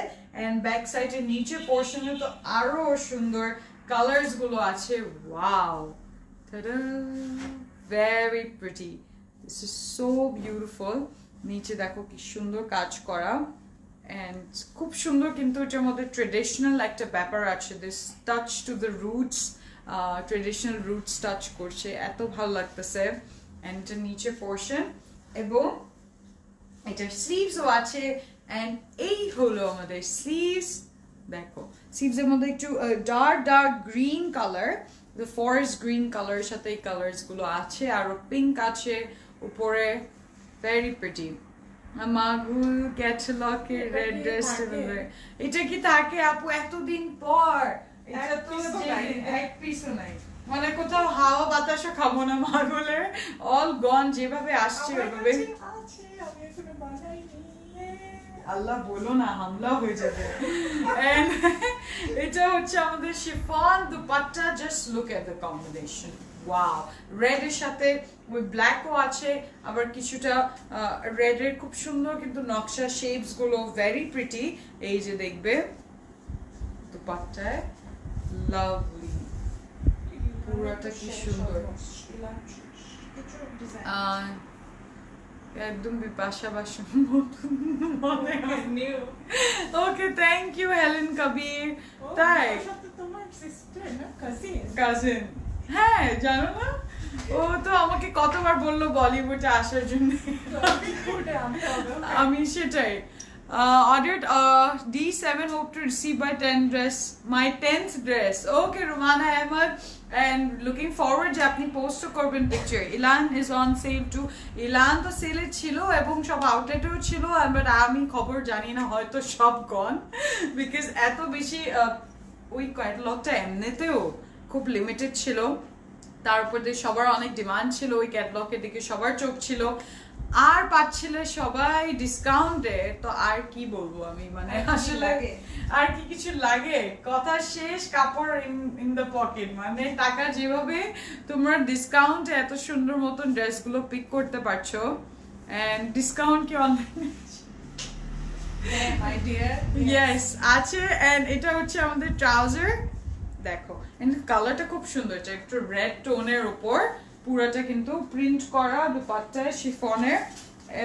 এন্ড ব্যাক সাইডের নিচে পোর্শনে তো আরো সুন্দর কালার্স গুলো আছে। Wow, very pretty, this is so beautiful. নিচে দেখো কি সুন্দর কাজ করা, এন্ড খুব সুন্দর কিন্তু এটার মধ্যে ট্রেডিশনাল একটা ব্যাপার আছে, this touch to the roots, traditional roots touch করছে, এত ভালো লাগতেছে। এন্ড এটা নিচে পোর্শন, এবং এটার স্লিভসও আছে। এন্ড এই হলো আমাদের স্লিভস। দেখো স্লিভস এর মধ্যে একটু dark green colour, the forest green colour সাথে এই কালার্স গুলো আছে, আরো পিঙ্ক আছে উপরে, ভেরি প্রিটি। মাগুল ক্যাটালগের রেড ড্রেস, এটা কি থাকে আপু এতদিন পর? এটা তো এক পিসও নাই, মানে কোথাও হাওয়া বাতাসও খাবো না মাগুলের, অল গন, যেভাবে আসছে ওইভাবে। আল্লাহ বলো না, হামলা হয়ে যাবে। এটা হচ্ছে আমাদের chiffon dupatta, just look at the combination. Wow, red এর সাথে ওই ব্ল্যাকও আছে, আবার কিছুটা রেড এর খুব সুন্দর কিন্তু নকশা, শেপস গুলো ভেরি প্রিটি। এই যে দেখবে দুপাট্টায়, লাভলি, পুরোটা কি সুন্দর, একদম বিপাশা বাসন মনে হয়। ওকে, থ্যাংক ইউ হেলেন কবির। তাই কাজিন, হ্যাঁ জানো না, ও তো আমাকে কতবার বললো বলিউডে আসার জন্য, আমি সেটাই ordered D7, hope to receive by 10 dress, my 10th dress. Okay, Rumana Ahmed, and looking forward যে আপনি পোস্ট করবেন picture. Elan is on sale too. Elan তো সেলে ছিল এবং সব আউটলেটেও ছিল, বাট আমি খবর জানি না, হয়তো সব গন, বিকজ এত বেশি ওই ক্যাটালগটা এমনিতেও খুব লিমিটেড ছিল, তার উপর দিয়ে সবার অনেক ডিমান্ড ছিল, ওই ক্যাটালগের দিকে সবার চোখ ছিল, আর পাচ্ছিল সবাই ডিসকাউন্টে। তো আর কি বলবো আমি, মানে আসলে আর কি কিছু লাগে, কথা শেষ, কাপড় ইন দ্য পকেট, মানে টাকা যেভাবে তোমরা ডিসকাউন্টে এত সুন্দর মতন ড্রেসগুলো পিক করতে পারছো, এন্ড ডিসকাউন্ট কি অনলাইনে ইয়েস আছে। এন্ড এটা হচ্ছে আমাদের ট্রাউজার, দেখো কালারটা খুব সুন্দর, এটা একটু রেড টোনের উপর, পুরোটা কিন্তু প্রিন্ট করা দুপাট্টায় শিফনের,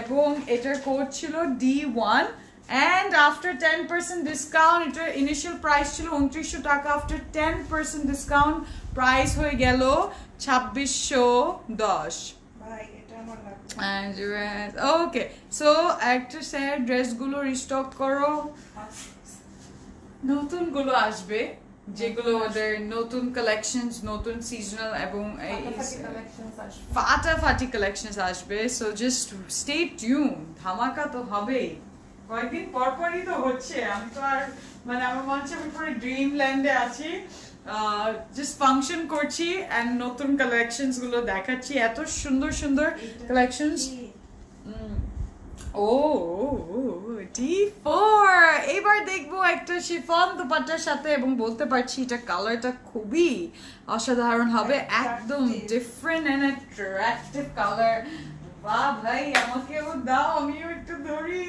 এবং এটার কোড ছিল D1, and after 10% discount এটার initial price ছিল 2900 টাকা, after 10% discount price হয়ে গেল 2610। ভাই এটা আমার লাগবে। and okay, so একটা স্যার ড্রেসগুলো রিস্টক করো, নতুন গুলো আসবে যেগুলো ওদের নতুন কালেকশনস, নতুন সিজনাল এবং ফাটাফাটি কালেকশনস আসবে। সো জাস্ট স্টে টিউন, ধামাকা তো হবেই, কয়েকদিন পর পরই তো হচ্ছে। আমি তো আর মানে আমার মনে হচ্ছে আমি পুরো ড্রিম ল্যান্ডে আছি, জাস্ট ফাংশন করছি এন্ড নতুন কালেকশনস গুলো দেখাচ্ছি, এত সুন্দর সুন্দর কালেকশনস। ও D4 এবার দেখবো একটা শিফন দুপাট্টার সাথে, এবং বলতে পারছি এটা কালারটা খুবই অসাধারণ হবে, একদম ডিফারেন্ট এন্ড অ্যাট্রাকটিভ কালার। বাহ ভাই, আমাকেও দাও, আমিও একটু ধরি।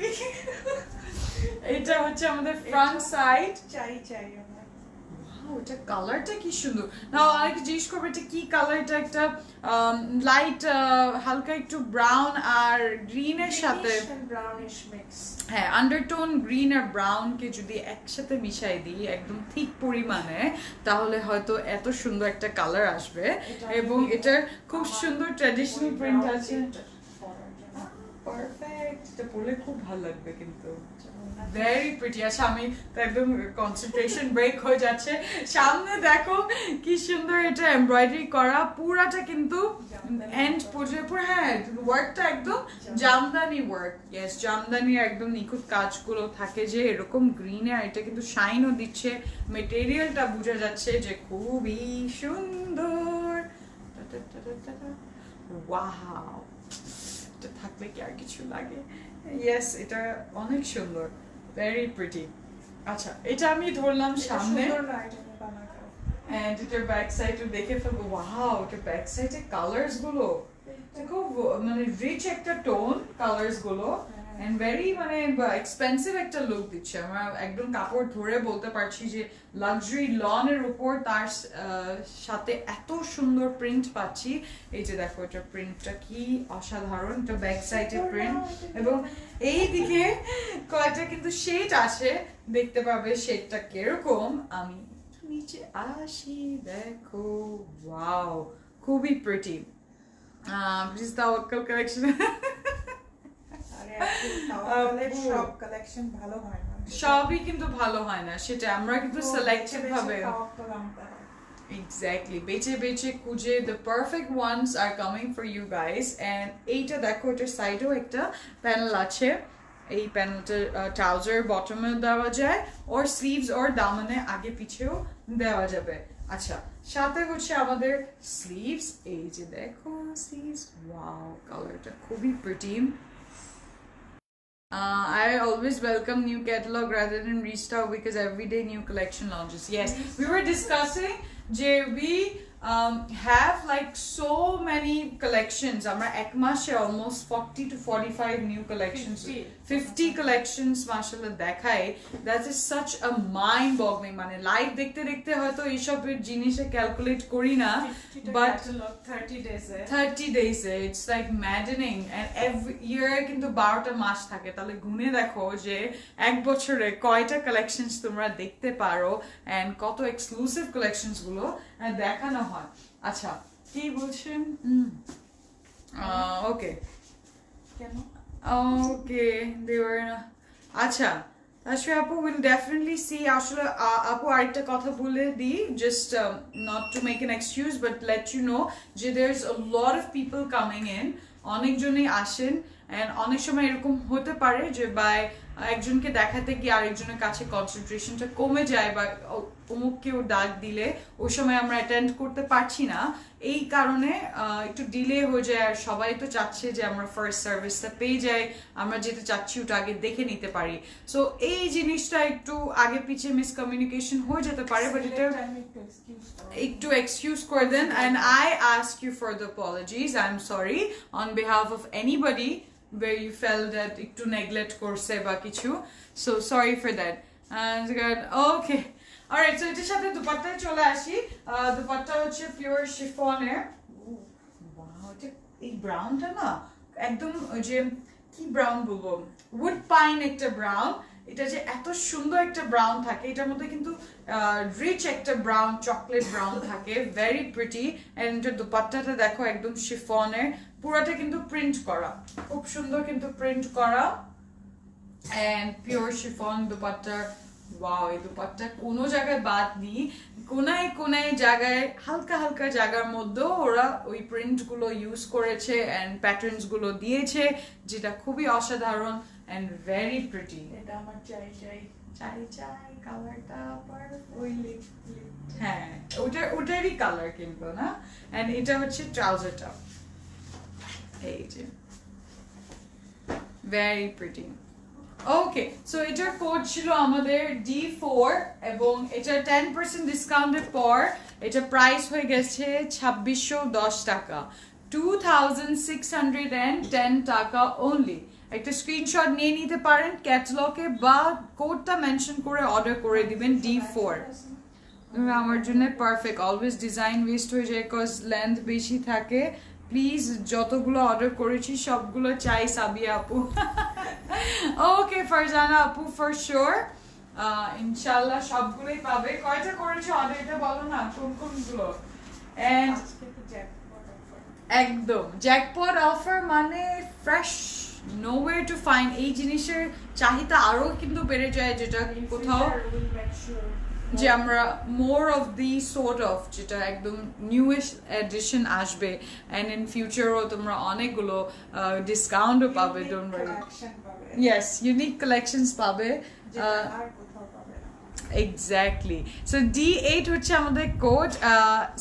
এটা হচ্ছে আমাদের ফ্রন্ট সাইড। চাই আমার। ওটা কালারটা কি সুন্দর না, অনেকে জিজ্ঞেস করবে এটা কি কালার, এটা একটা লাইট হালকা একটু ব্রাউন আর গ্রিনের সাথে, ব্রাউনিশ মিক্স, হ্যাঁ আন্ডারটোন গ্রিন আর ব্রাউন কে যদি একসাথে মিশাই দিই একদম ঠিক পরিমাণে, তাহলে হয়তো এত সুন্দর একটা কালার আসবে। এবং এটার খুব সুন্দর ট্র্যাডিশনাল প্রিন্ট আছে, পারফেক্ট, এটা পরলে খুব ভালো লাগবে কিন্তু ভেরি প্রিটি। আচ্ছা আমি তো একদম কনসেন্ট্রেশন ব্রেক হয়ে যাচ্ছে, সামনে দেখো কি সুন্দর এটা এমব্রয়ডারি করা, পুরাটা কিন্তু এন্ড পর্যন্ত পুরো, হ্যাঁ ওয়ার্কটা একদম জামদানি ওয়ার্ক, ইয়েস জামদানি একদম নিখুঁত কাজগুলো থাকে যে এরকম গ্রিনে, আর এটা কিন্তু শাইনও দিচ্ছে, মেটেরিয়ালটা বোঝা যাচ্ছে যে খুবই সুন্দর। ওয়াও, এটা থাকলে কি আর কিছু লাগে? ইয়েস, এটা অনেক সুন্দর, ভেরি প্রিটি। আচ্ছা এটা আমি ধরলাম সামনে, এন্ড এটার ব্যাক সাইডে দেখে ফেলবো। ওয়াও, এটার ব্যাক সাইডে কালারস গুলো দেখো, মানে রিচ একটা টোন কালারস গুলো, এন্ড ভেরি মানে এক্সপেন্সিভ একটা লুক দিচ্ছে। আমরা একদম কাপড় ধরে বলতে পারছি যে লাক্সারি লনের উপর তার সাথে এত সুন্দর প্রিন্ট পাচ্ছি। এই যে দেখো এটা প্রিন্টটা কি অসাধারণ, এটা ব্যাক সাইডের প্রিন্ট, এবং এই দিকে কয়টা কিন্তু শেড আছে, দেখতে পাবে শেডটা কিরকম। আমি নিচে আসি, দেখো ওয়াও খুবই প্রিটি। প্লিজ তাওয়াক্কাল কালেকশন, সব কালেকশন ভালো হয় না, সবই কিন্তু ভালো হয় না, সেটা আমরা কিন্তু সিলেক্টিভ ভাবে, এক্স্যাক্টলি বেছে বেছে খুঁজে the perfect ones are coming for you guys। and এইটা দেখো, এটার সাইডেও একটা প্যানেল আছে, এই প্যানেলটা ট্রাউজার বটমে দেওয়া যায়, ওর স্লিভস ওর দামানে আগে পিছেও দেওয়া যাবে। আচ্ছা সাথে হচ্ছে আমাদের স্লিভস, এই যে দেখো স্লিভস, ওয়াও কালারটা খুবই pretty. I always welcome new catalog rather than restock because every day new collection launches. Yes, we were discussing we have like so many collections. Amra ek mashe almost 40 to 45 new collections, 50 collections mashallah dekhai, that is such a mind boggling, mane live dekhte dekhte hoyto ei sob jinishe calculate kori na, but 30 days it's like maddening, and every year kintu 12 ta মাস থাকে, তাহলে গুনে দেখো যে এক বছরে কয়টা কালেকশনস তোমরা দেখতে পারো and কত এক্সক্লুসিভ কালেকশনস গুলো দেখানো হয়। আচ্ছা কি বলছেন? ওকে কেন ওকে দেওয়ার, আচ্ছা Ashra Apu will definitely see. আসলে আপু আরেকটা কথা বলে দিই, just not to make an excuse but let you know যে there's a lot of people coming in, অনেকজনই আসেন, and অনেক সময় এরকম হতে পারে যে বাই একজনকে দেখাতে গিয়ে আরেকজনের কাছে কনসেন্ট্রেশনটা কমে যায়, বা অমুক কেউ ডাক দিলে ওই সময় আমরা অ্যাটেন্ড করতে পারছি না, এই কারণে একটু ডিলে হয়ে যায়। আর সবাই তো চাচ্ছে যে আমরা ফার্স্ট সার্ভিসটা পেয়ে যাই, আমরা যেটা চাচ্ছি ওটা আগে দেখে নিতে পারি। সো এই জিনিসটা একটু আগে পিছিয়ে মিসকমিউনিকেশন হয়ে যেতে পারে, বাট এটা একটু এক্সকিউজ করে দেন, and I ask you for the apologies, I am sorry on behalf of anybody where you felt that একটু neglect করছে বা কিছু, so sorry for that. And okay, alright, so এটার সাথে দুপাট্টায় চলে আসি। দুপাট্টা হচ্ছে পিওর শিফনের, ওয়াও এটা এই ব্রাউনটা না একদম ওই যে কি ব্রাউন বলবো, উড পাইন একটা ব্রাউন, এটা যে এত সুন্দর একটা ব্রাউন থাকে, এটার মধ্যে কিন্তু রিচ একটা ব্রাউন, চকলেট ব্রাউন থাকে, ভেরি প্রিটি। এন্ড এটার দুপাট্টাটা দেখো একদম শিফনের, পুরোটা কিন্তু প্রিন্ট করা, খুব সুন্দর কিন্তু প্রিন্ট করা and pure chiffon dupatta. Wow, এই দুপাট্টা কোনো জায়গায় বাদ নেই, কোনায় কোনায় জায়গায় হালকা হালকা জায়গার মধ্যেও ওরা ওই প্রিন্ট গুলো ইউজ করেছে এন্ড প্যাটার্নস গুলো দিয়েছে, যেটা খুবই অসাধারণ এন্ড ভেরি প্রিটি। এটা আমার চাই চাই চাই চাই কালারটা ওই লিপ হ্যাঁ, ওটারই কালার কিন্তু না। এন্ড এটা হচ্ছে ট্রাউজারটা, এই যে ভেরি প্রিটি। ওকে, সো এটার কোড ছিল আমাদের D4 এবং এটার 10% ডিসকাউন্টের পর এটা প্রাইস হয়ে গেছে 2610 টাকা, 2610 টাকা অনলি। একটা স্ক্রিনশট নিয়ে নিতে পারেন ক্যাটালগে বা কোডটা মেনশন করে অর্ডার করে দিবেন D4। আমার জন্য পারফেক্ট, অলওয়েজ ডিজাইন ওয়েস্ট হয়ে যায় কজ লেন্থ বেশি থাকে। প্লিজ যতগুলো অর্ডার করেছি সবগুলো চাই সাবিয়া আপু। ওকে ফারজানা আপু, ফর শিওর ইনশাআল্লাহ সবগুলোই পাবে। কয়টা করেছো অর্ডার এটা বলো না, কোন কোনগুলো? এন্ড একদম জ্যাকপট অফার মানে ফ্রেশ, নোওয়্যার টু ফাইন্ড। এই জিনিসের চাহিদা আরো কিন্তু বেড়ে যায়, যেটা কোথাও যে আমরা more of the sort of যেটা একদম নিউয়েস্ট এডিশন আসবে এন্ড ইন ফিউচারও তোমরা অনেকগুলো ডিসকাউন্টও পাবে, don't worry. Yes, unique collections পাবে, এক্স্যাক্টলি। সো D8 হচ্ছে আমাদের কোড।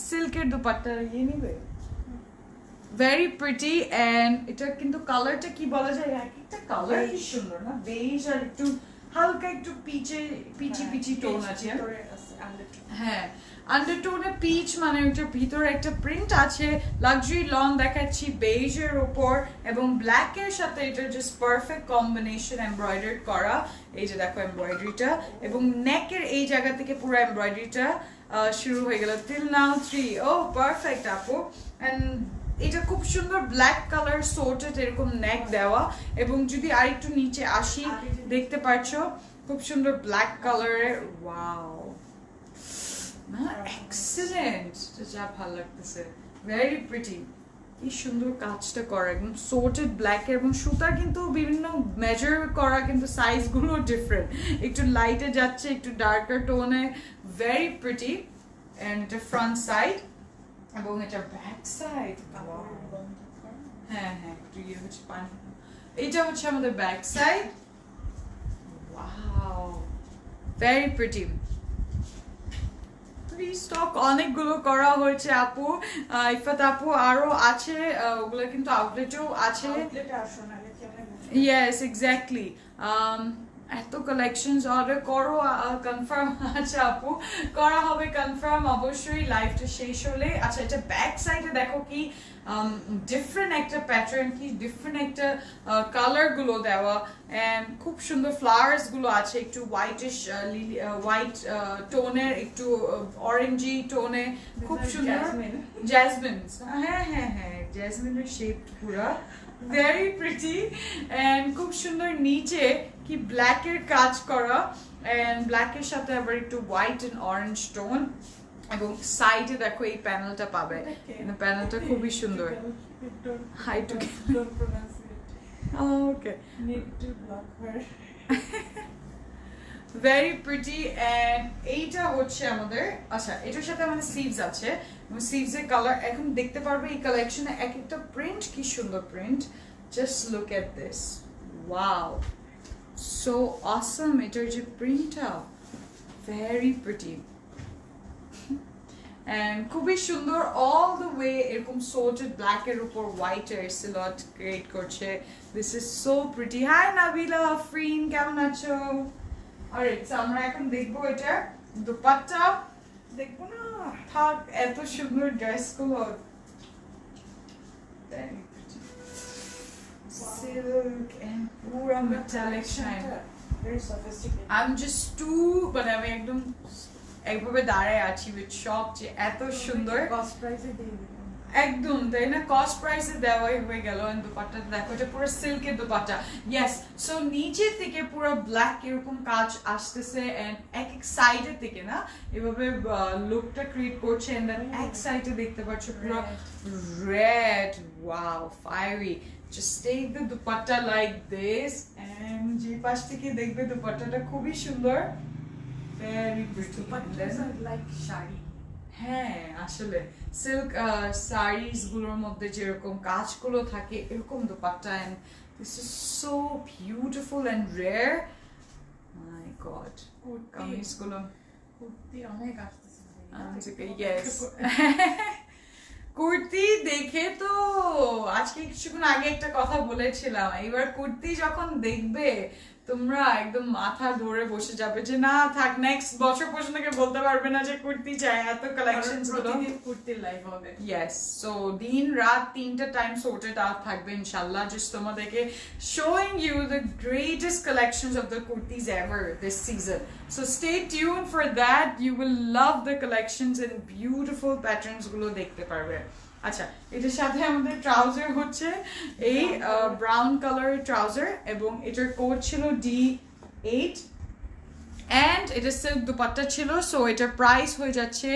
সিল্কের দুপাট্টা ইয়ে নিবে, ভেরি প্রিটি এন্ড এটা কিন্তু কালারটা কি বলা যায়, এক একটা কালার কি সুন্দর না, বেজ আর একটু হালকা একটু পিচি টোন আছে। হ্যাঁ, আন্ডারটোনে পিচ মানে ওইটার ভিতরে একটা প্রিন্ট আছে, লাক্সারি লং দেখাচ্ছি বেজের উপর এবং ব্ল্যাক এর সাথে এটা জাস্ট পারফেক্ট কম্বিনেশন এমব্রয়ডারি করা। এই যে দেখো এমব্রয়ডারিটা এবং নেকের এই জায়গা থেকে পুরো এমব্রয়ডারিটা শুরু হয়ে গেল till now 3। ও পারফেক্ট আপু। এন্ড এটা খুব সুন্দর ব্ল্যাক কালার সোর্টেড এরকম নেক দেওয়া, এবং যদি আরেকটু নিচে আসি দেখতে পাচ্ছো খুব সুন্দর ব্ল্যাক কালারের। ওয়াও, না এক্সেলেন্ট, যা ভালো লাগতেছে, ভেরি প্রিটি। কি সুন্দর কাজটা করা, একদম সোর্টেড ব্ল্যাক এবং সুতার কিন্তু বিভিন্ন মেজার করা, কিন্তু সাইজ গুলো ডিফারেন্ট, একটু লাইটে যাচ্ছে একটু ডার্কার টোনে, ভেরি প্রিটি। এন্ড এটা ফ্রন্ট সাইড এবং এটা ব্যাক সাইড। হ্যাঁ হ্যাঁ, একটু ইয়ে হচ্ছে পানি। এটা হচ্ছে আমাদের back side. Wow, very pretty. Stock অনেকগুলো করা হয়েছে আপু, ইফাত আপু আরো আছে, ওগুলো কিন্তু আউটলেটেও আছে। Yes, exactly. এত কালেকশনস অর্ডার করো, কনফার্ম আছে আপু, করা হবে কনফার্ম অবশ্যই লাইভটা শেষ হলে। আচ্ছা, এটা ব্যাক সাইডে দেখো কি ডিফারেন্ট একটা প্যাটার্ন, কি ডিফারেন্ট একটা কালার গুলো দেওয়া এন্ড খুব সুন্দর ফ্লাওয়ার্স গুলো আছে, একটু হোয়াইটিশ হোয়াইট টোনের, একটু অরেঞ্জি টোনে, খুব সুন্দর জ্যাসমিন। হ্যাঁ হ্যাঁ হ্যাঁ, জ্যাসমিনের শেপ পুরা ভেরি প্রিটি এন্ড খুব সুন্দর নিচে কি ব্ল্যাক এর কাজ করা এন্ড ব্ল্যাক এর সাথে আবার একটু হোয়াইট এন্ড অরেঞ্জ টোন, এবং সাইডে দেখো এই প্যানেলটা পাবে, প্যানেলটা খুবই সুন্দর। Hi to okay, very pretty and এইটা হচ্ছে আমাদের। আচ্ছা, এটার সাথে আমাদের স্লিভস আছে, স্লিভস এর কালার এখন দেখতে পারবে এই কালেকশনে এক একটা প্রিন্ট, কি সুন্দর print, just look at this, wow so awesome. এটার যে প্রিন্টটা ভেরি প্রিটি এন্ড খুবই সুন্দর, অল দ্য ওয়ে এরকম সোর্টেড ব্ল্যাক এর উপর হোয়াইট এর সিলট ক্রিয়েট করছে। This is so pretty. Hi Nabila Afrin, কেমন আছো? অলরাইট, সো আমরা এখন দেখবো এটা দুপাট্টা। দেখবো না থাক, এত সুন্দর ড্রেস গুলো, silk and pura metallic shine. I'm just too, but আমি একদম একভাবে দাঁড়ায় আছি উইথ শপ, যে এত সুন্দর। একদম তাই না, কস্ট প্রাইসে দেওয়াই হয়ে গেল। এন্ড দুপাট্টা দেখো, এটা পুরো সিল্কের দুপাট্টা। ইয়েস, সো নিচে থেকে পুরো ব্ল্যাক এরকম কাজ আসতেছে এন্ড এক এক সাইডের থেকে না এভাবে লুকটা ক্রিয়েট করছে। এন্ড দেন এক সাইডে দেখতে পাচ্ছ পুরো red, wow fiery. Just take the dupatta like this and যে পাশ থেকে দেখবে দুপাট্টাটা খুবই সুন্দর, very pretty. লাইক শাড়ি। হ্যাঁ আসলে সিল্ক শাড়িজ গুলোর মধ্যে যেরকম কাজগুলো থাকে এরকম dupatta, and this is so beautiful and rare. My god, kameez গুলো কুর্তি অনেক আসতেছে। ইয়েস কুর্তি দেখে তো আজকে কিছুক্ষণ আগে একটা কথা বলেছিলাম, এবার কুর্তি যখন দেখবে তোমরা একদম মাথা ধরে বসে যাবে যে না থাক, নেক্সট বছর পর্যন্ত কেউ বলতে পারবে না যে কুর্তি চাই, এত কালেকশনস গুলো। প্রতিদিন কুর্তির লাইভ হবে। ইয়েস, সো দিন রাত 3টা টাইম sorted out থাকবে ইনশাআল্লাহ, জাস্ট তোমাদেরকে showing you the greatest collections of the kurtis ever this season. So stay tuned for that, you will love the collections and beautiful patterns গুলো দেখতে পারবে। আচ্ছা, এটার সাথে আমাদের ট্রাউজার হচ্ছে এই ব্রাউন কালারের ট্রাউজার এবং এটার কোড ছিল D8 এন্ড এটা সিল্ক দুপাট্টা ছিল। সো এটার প্রাইস হয়ে যাচ্ছে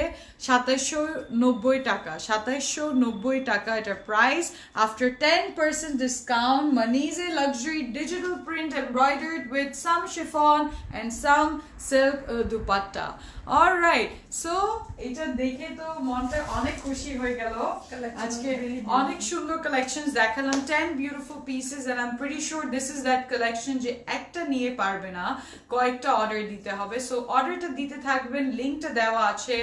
2790 টাকা, 2790 টাকা এটার প্রাইস আফটার 10% ডিসকাউন্ট। মানিজে luxury digital print embroidered with some chiffon and some silk dupatta. Alright, so এটা দেখে তো মনটা অনেক খুশি হয়ে গেল। আজকে অনেক সুন্দর কালেকশনস দেখালাম, 10 beautiful pieces, and I am pretty sure this is that collection যে একটা নিয়ে পারবে না, কয়েকটা অর্ডার দিতে হবে। সো অর্ডারটা দিতে থাকবেন, লিংকটা দেওয়া আছে,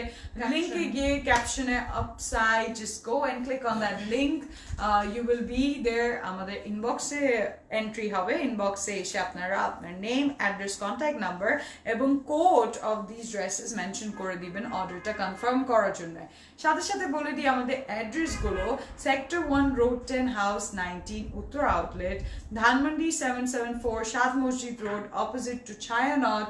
লিংকে গিয়ে ক্যাপশনে upside just go and click on that link, you will be there. আমাদের ইনবক্সে এন্ট্রি হবে, ইনবক্সে এসে আপনারা আপনার নেম, অ্যাড্রেস, কন্ট্যাক্ট নাম্বার এবং code of this dresses mention করে দিবেন অর্ডারটা কনফার্ম করার জন্য। সাথে সাথে বলে দিই আমাদের অ্যাড্রেস গুলো, সেক্টর 1 রোড 10 হাউস 19 উত্তর আউটলেট, ধানমন্ডি 774 সাদ মসজিদ road opposite to Chhayanaut,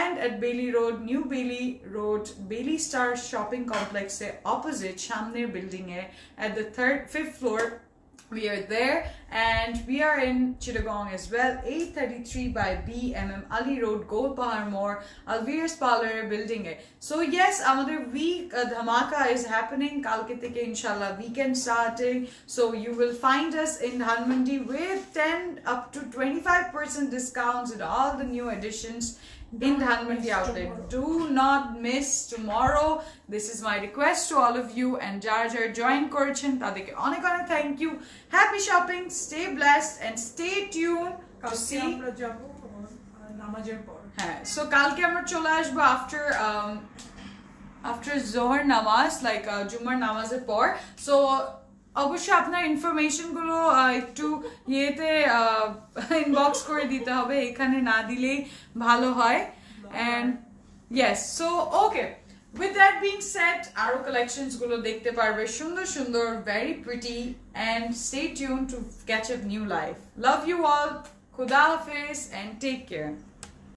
and at Bailey Road, New Bailey Road, Bailey Star Shopping Complex opposite Shamner building at the 5th floor. We are there, and we are in Chittagong as well, 833 by B MM Ali Road, Gold Pahar More, Alvir's Parlor building. So yes, another week dhamaka is happening kalke theke inshallah, weekend starting. So you will find us in Dhanmandi with 10 up to 25% discounts with all the new additions in Dhanmandi outlet. Do not miss tomorrow. This is my request to all of you, and jar join korchen tadeke onek onek thank you. Happy shopping, stay blessed and stay tuned to see আমরা যাব নামাজের পর। হ্যাঁ, সো কালকে আমরা চলে আসবো আফটার জোহর নামাজ, লাইক জুমার নামাজের পর। সো অবশ্যই আপনার ইনফরমেশন গুলো একটু ইয়েতে ইনবক্স করে দিতে হবে, এখানে না দিলেই ভালো হয়। And yes, so okay, with that being said, আরো কালেকশনস গুলো দেখতে পারবে সুন্দর সুন্দর, very pretty, and stay tuned to catch up new life. Love you all, Khuda Hafiz and take care.